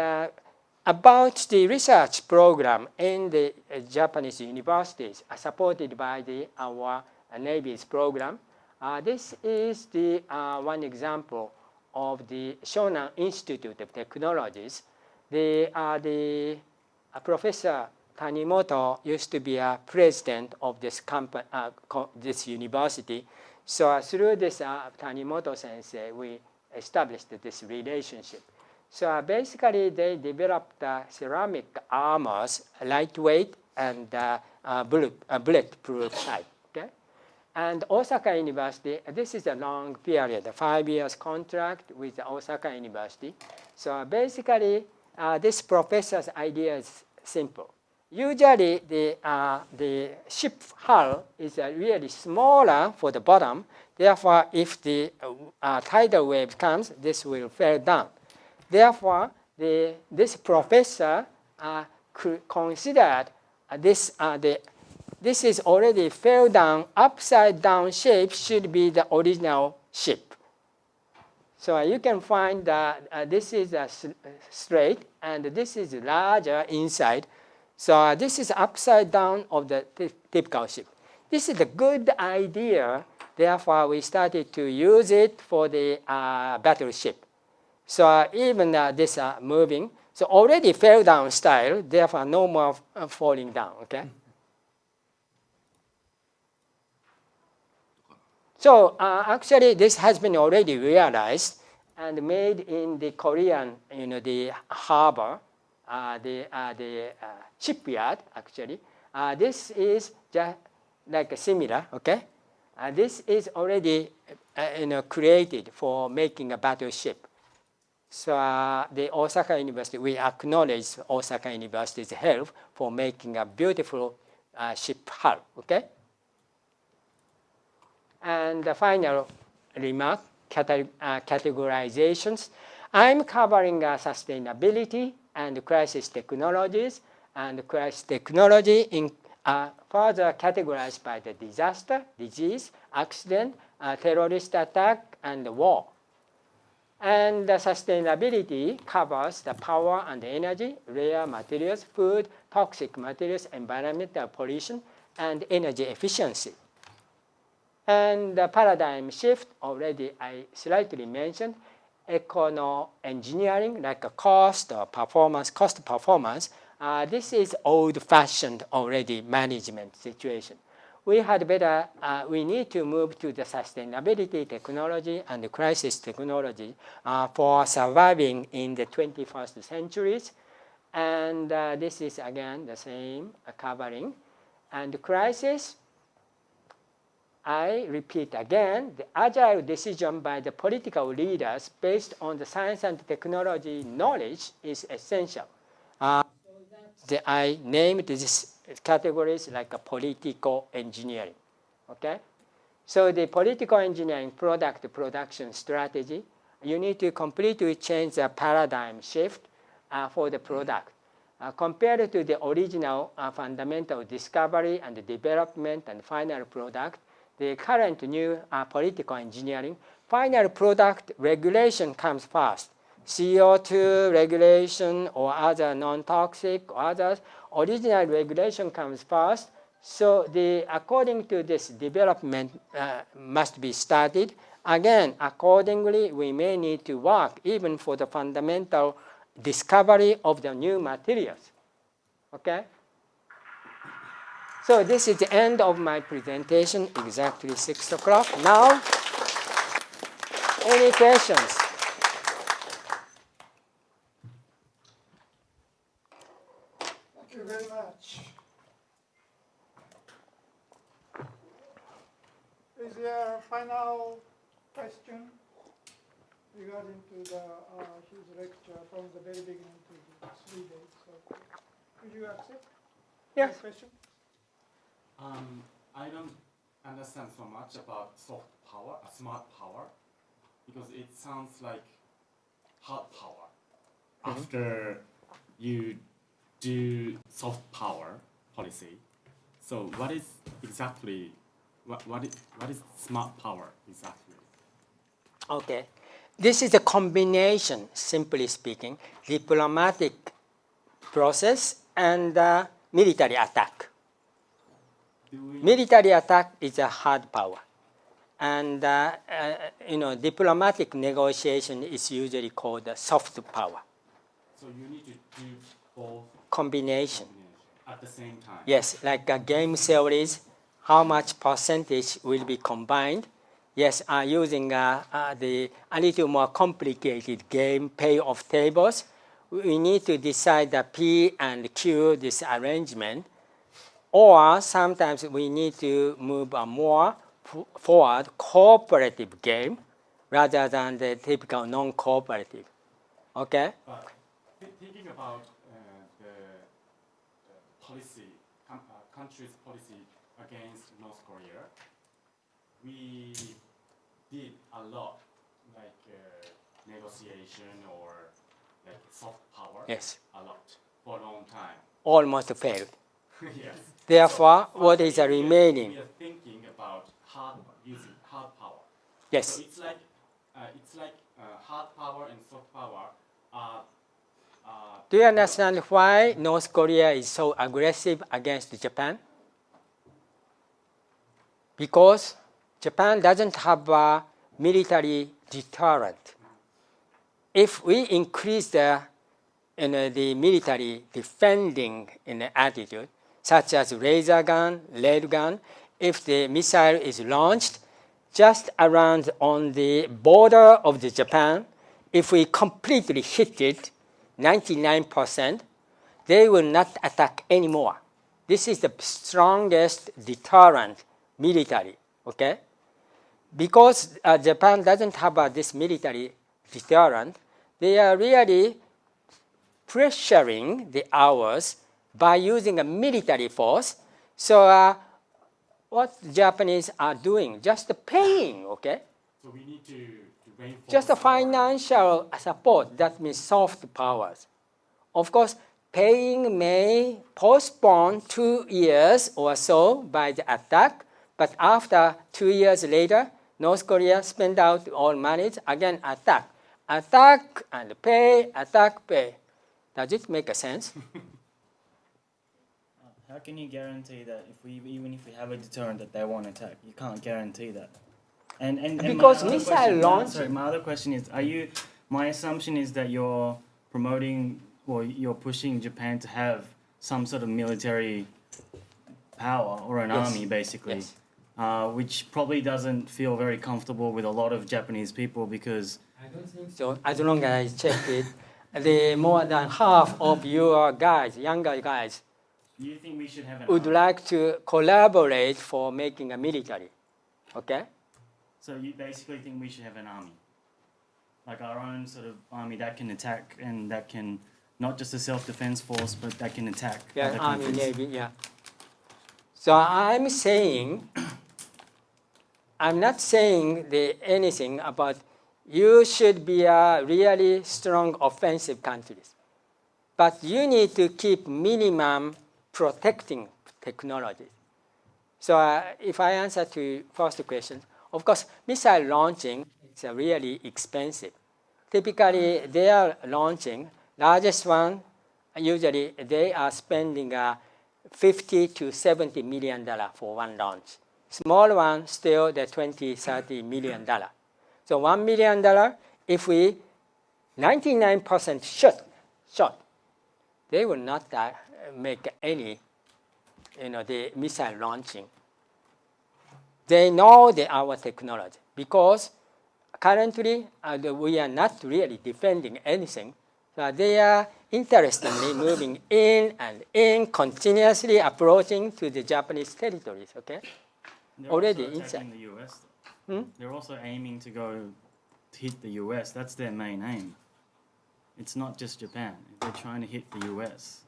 about the research program in the Japanese universities supported by our Navy's program, this is the one example of the Shonan Institute of Technologies. Professor Tanimoto used to be a president of this company, this university. So through this Tanimoto sensei, we established this relationship. So basically, they developed ceramic armors, lightweight and bulletproof type. Okay? And Osaka University, this is a long period, a 5 years contract with Osaka University. So basically, this professor's idea is simple. Usually, the ship hull is really smaller for the bottom. Therefore, if the tidal wave comes, this will fall down. Therefore, this professor considered this is already fell down, upside down shape should be the original ship. So you can find that this is straight and this is larger inside. So this is upside down of the typical ship. This is a good idea. Therefore, we started to use it for the battleship. So even this moving, so already fell down style, therefore no more falling down, okay? So actually this has been already realized and made in the Korean, the harbor, the shipyard actually. This is just like similar, okay? This is already created for making a battleship. So the Osaka University, we acknowledge Osaka University's help for making a beautiful ship hull, okay? And the final remark, categorizations. I'm covering sustainability and crisis technologies, and crisis technology in further categorized by the disaster, disease, accident, terrorist attack, and war. And the sustainability covers the power and energy, rare materials, food, toxic materials, environmental pollution, and energy efficiency. And the paradigm shift, already I slightly mentioned, econo-engineering, like a cost performance. This is old-fashioned already management situation. We had better, we need to move to the sustainability technology and the crisis technology for surviving in the 21st centuries. And this is again the same covering. And the crisis, I repeat again, the agile decision by the political leaders based on the science and technology knowledge is essential. I named these categories like a political engineering, okay? So the political engineering product production strategy, you need to completely change the paradigm shift for the product. Compared to the original fundamental discovery and development and final product, the current new political engineering, final product regulation comes first. CO2 regulation or other non-toxic or others, original regulation comes first. So according to this development must be started. Again, accordingly, we may need to work even for the fundamental discovery of the new materials. Okay? So this is the end of my presentation, exactly 6 o'clock. Now, any questions? Thank you very much. Is there a final question regarding to the his lecture from the very beginning to the 3 days. So, could you accept Yes. my question? I don't understand so much about soft power, smart power, because it sounds like hard power. After you do soft power policy, so what is exactly what is smart power exactly? Okay. This is a combination, simply speaking, diplomatic process and military attack. Military attack is a hard power. And diplomatic negotiation is usually called soft power. So you need to do both Combination. at the same time. Yes, like game theories, how much percentage will be combined. Yes, using a little more complicated game payoff tables, we need to decide the P and Q, this arrangement. Or sometimes we need to move a more forward cooperative game rather than the typical non-cooperative. Okay? But thinking about the policy, country's policy against North Korea, we did a lot, like negotiation or like soft power. Yes. A lot for a long time. Almost failed. Yes. Therefore, So what is remaining? We are thinking about using hard power. Yes. So it's like hard power and soft power are. Do you understand why North Korea is so aggressive against Japan? Because Japan doesn't have a military deterrent. If we increase the military defending attitude, such as laser gun, lead gun, if the missile is launched just around on the border of the Japan, if we completely hit it, 99%, they will not attack anymore. This is the strongest deterrent military, okay? Because Japan doesn't have this military deterrent, they are really pressuring the ours by using a military force. So what the Japanese are doing, just paying, okay? So we need to reinforce. Just a financial support, that means soft powers. Of course, paying may postpone 2 years or so by the attack, but after 2 years later, North Korea spend out all money, again attack. Attack and pay, attack, pay. Does it make a sense? How can you guarantee that even if we have a deterrent that they won't attack? You can't guarantee that. And Because missile launch. My other question is: my assumption is that you're promoting or you're pushing Japan to have some sort of military power or an army, basically, which probably doesn't feel very comfortable with a lot of Japanese people because. I don't think so. As long as I checked it, the more than half of your guys, younger guys, You think we should have an would army? like to collaborate for making a military, okay? So you basically think we should have an army, like our own sort of army that can attack and that can not just a self-defense force, but that can attack Yeah, other Army, countries. Navy, yeah. So I'm saying, I'm not saying anything about you should be a really strong offensive countries, but you need to keep minimum protecting technology. So if I answer to first question, of course, missile launching is really expensive. Typically, they are launching, largest one, usually they are spending $50 to $70 million for one launch. Small one, still the $20, $30 million. So $1 million, if we 99% shot, they will not make any, the missile launching. They know our technology because currently we are not really defending anything. So they are interestingly moving in and in, continuously approaching to the Japanese territories. Okay, They're already also inside. attacking the US. They're also aiming to go to hit the US. That's their main aim. It's not just Japan. They're trying to hit the US.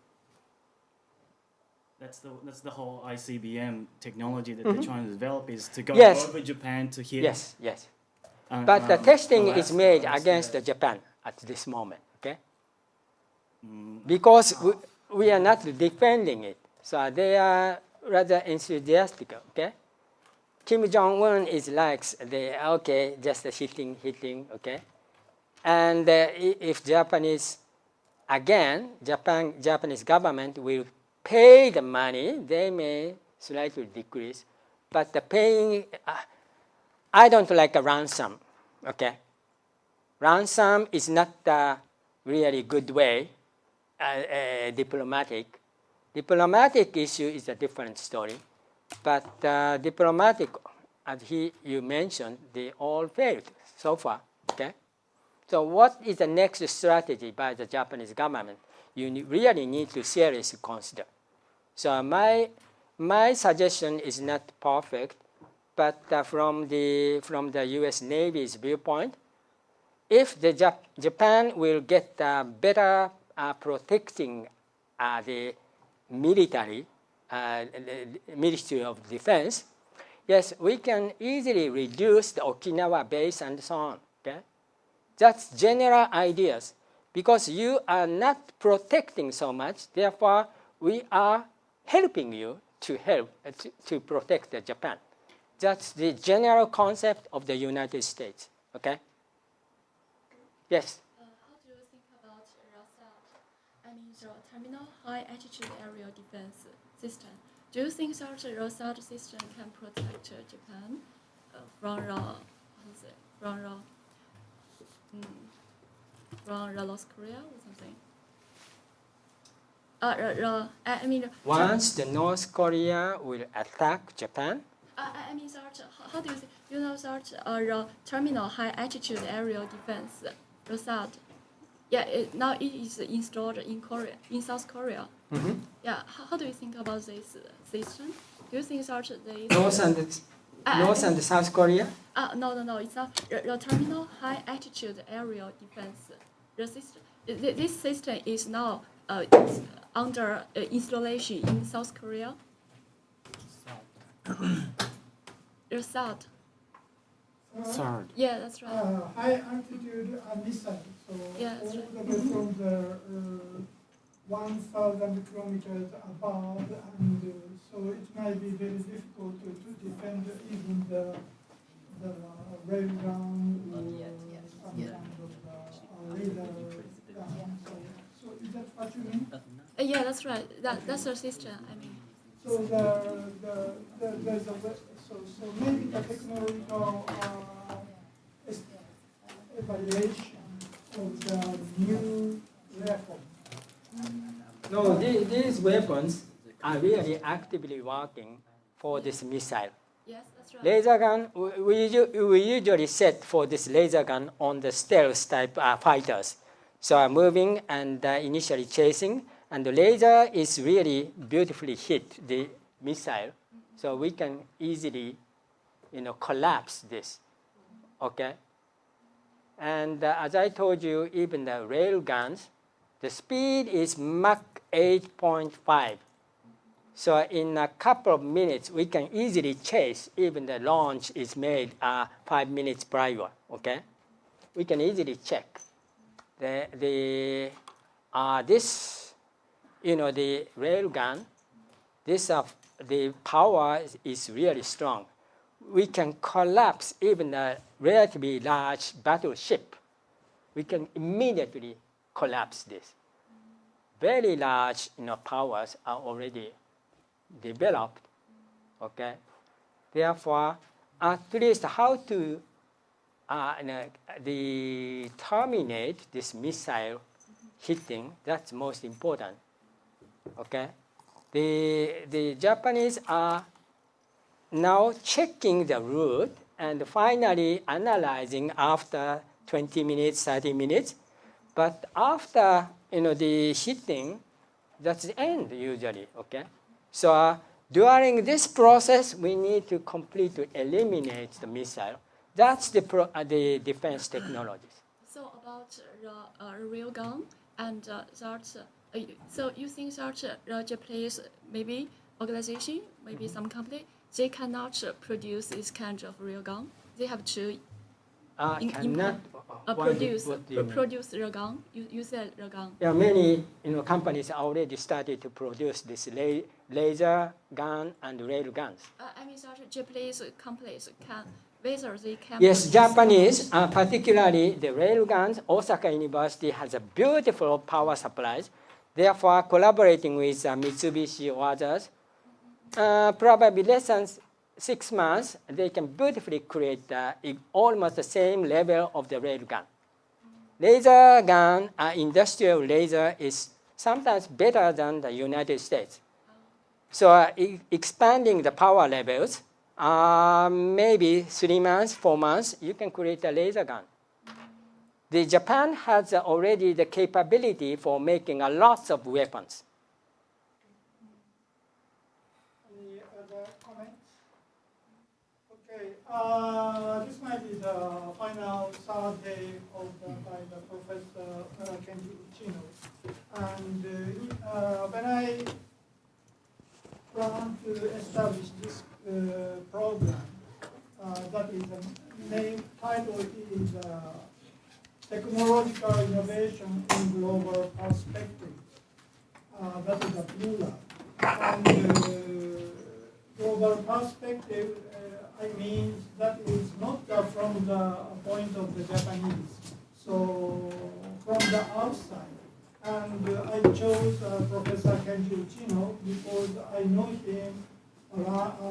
That's the whole ICBM technology that they're trying to develop, is to go over Japan to hit. Yes, yes. But the testing is made against Japan at this moment, okay? Because we are not defending it. So they are rather enthusiastic, okay? Kim Jong-un is like, just hitting, okay? And if Japanese government will pay the money, they may slightly decrease. But the paying, I don't like a ransom, okay? Ransom is not a really good way, diplomatic. Diplomatic issue is a different story. But diplomatic, as you mentioned, they all failed so far, okay? So what is the next strategy by the Japanese government? You really need to seriously consider. So my suggestion is not perfect, but from the U.S. Navy's viewpoint, if the Japan will get better protecting the military, Ministry of Defense, yes, we can easily reduce the Okinawa base and so on. Okay, that's general ideas. Because you are not protecting so much, therefore we are helping you to protect Japan. That's the general concept of the United States. Okay. Yes. How do you think about ROSAT? I mean, the Terminal High Altitude Aerial Defense System. Do you think that the ROSAT system can protect Japan from North Korea or something? I mean, once the North Korea will attack Japan. I mean, that, how do you think? You know that Terminal High Altitude Aerial Defense ROSAT. Yeah, now it is installed in Korea, in South Korea. Mm-hmm. Yeah, how do you think about this system? Do you think that they North and South Korea? No, it's not. The Terminal High Altitude Aerial Defense. The system, this system is now under installation in South Korea. ROSAT. Third. Yeah, that's right. High altitude missile. So Yeah, that's all right. the way from the 1,000 kilometers above, and so it might be very difficult to defend even the railgun or some kind of radar gun. So is that what you mean? Yeah, that's right. That's the system. I mean. So there's a so maybe the technological evaluation of the new weapon. No, these weapons are really actively working for this missile. Yes, that's right. Laser gun, we usually set for this laser gun on the stealth type fighters. So moving and initially chasing, and the laser is really beautifully hit the missile. So we can easily, collapse this, okay? And as I told you, even the rail guns, the speed is Mach 8.5. So in a couple of minutes, we can easily chase, even the launch is made 5 minutes prior, okay? We can easily check. The rail gun, the power is really strong. We can collapse even a relatively large battleship. We can immediately collapse this. Very large powers are already developed, okay? Therefore, at least how to terminate this missile hitting, that's most important, okay? The Japanese are now checking the route and finally analyzing after 20 minutes, 30 minutes. But after the hitting, that's the end usually, okay? So during this process, we need to completely eliminate the missile. That's the defense technologies. So about the real gun and that, so you think that the Japanese maybe organization, maybe some company, they cannot produce this kind of real gun. They have to Cannot produce real gun. You said real gun. Yeah, many companies already started to produce this laser gun and rail guns. I mean that Japanese companies can whether they can. Yes, Japanese, particularly the rail guns. Osaka University has a beautiful power supplies. Therefore, collaborating with Mitsubishi or others, probably less than 6 months, they can beautifully create almost the same level of the rail gun. Laser gun, industrial laser, is sometimes better than the United States. So expanding the power levels, maybe 3 months, 4 months, you can create a laser gun. Japan has already the capability for making lots of weapons. Any other comments? Okay, this might be the final third day of by the Professor Kenji Uchino. And when I plan to establish this program, that is the name title is Technological Innovation in Global Perspective. That is a plural. And global perspective, I mean that is not from the point of the Japanese, so from the outside. And I chose Professor Kenji Uchino because I know him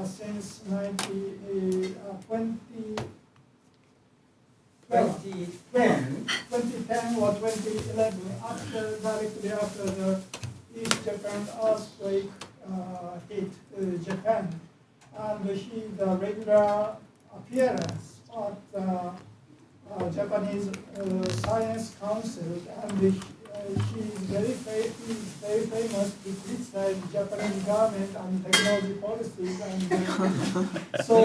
since 2010 or 2011, directly after the East Japan earthquake hit Japan. And he's a regular appearance at Japanese Science Council, and he's very famous to criticize Japanese government and technology policies. And so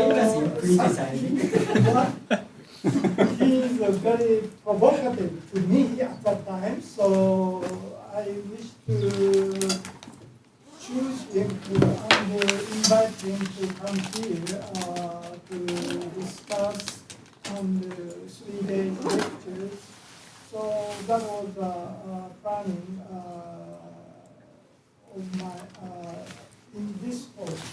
he's very provocative to me at that time. So I wish to choose him and invite him to come here to discuss on the 3 days lectures. So that was planning of my in this course.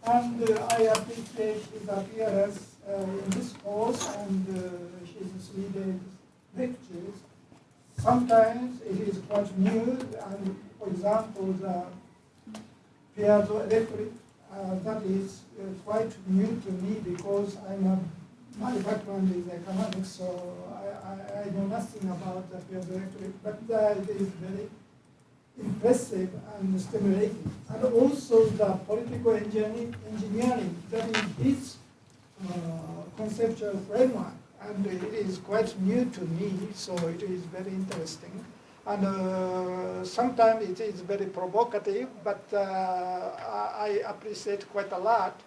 And I appreciate his appearance in this course and his 3 days lectures. Sometimes it is quite new, and for example, the piezoelectric, that is quite new to me because my background is economics, so I know nothing about the piezoelectric, but it is very impressive and stimulating. And also the political engineering, that is his conceptual framework, and it is quite new to me, so it is very interesting. And sometimes it is very provocative, but I appreciate quite a lot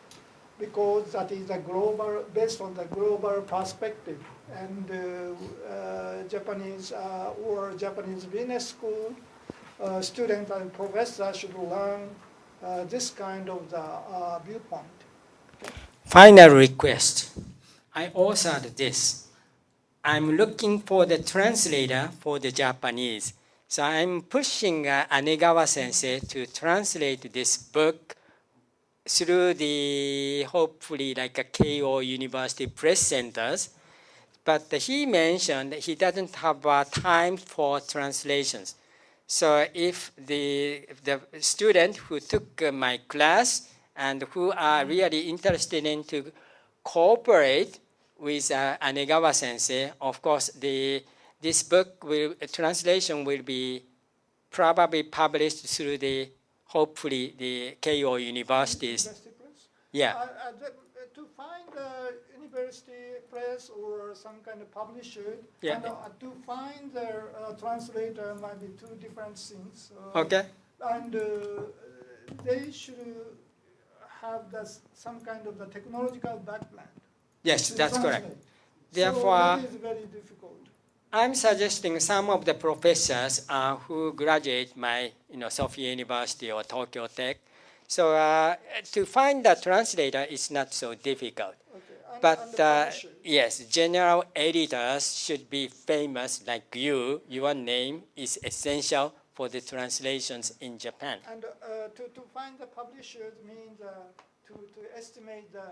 because that is a global, based on the global perspective. And Japanese or Japanese business school student and professor should learn this kind of the viewpoint. Final request. I authored this. I'm looking for the translator for the Japanese. So I'm pushing Anegawa sensei to translate this book through the, hopefully, like a Keio University press centers. But he mentioned he doesn't have time for translations. So if the student who took my class and who are really interested in to cooperate with Anegawa sensei, of course, this book translation will be probably published through the, hopefully, the Keio Universities. Yeah. To find the university press or some kind of publisher, yeah. And to find the translator might be two different things. Okay. And they should have some kind of the technological background. Yes, that's correct. Therefore, so that is very difficult. I'm suggesting some of the professors who graduate my, Sophia University or Tokyo Tech. So to find the translator is not so difficult. Okay. But and the publisher. yes, general editors should be famous like you. Your name is essential for the translations in Japan. And to find the publishers means to estimate the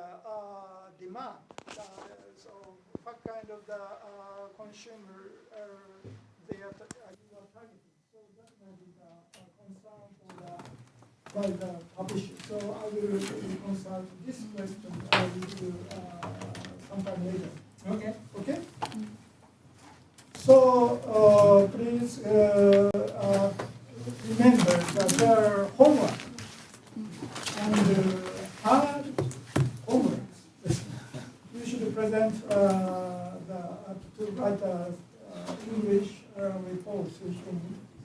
demand. So what kind of the consumer you are targeting. So that may be the concern by the publisher. So I will consult this question sometime later. Okay. Okay? So please remember that there are homework and hard homeworks. You should present to write English report,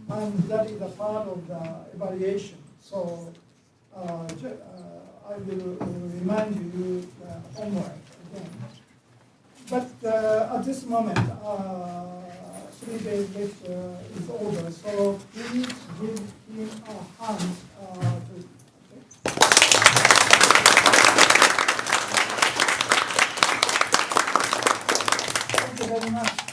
and that is a part of the evaluation. So I will remind you the homework again. But at this moment, 3 days lecture is over, so please give him a hand. Thank you very much.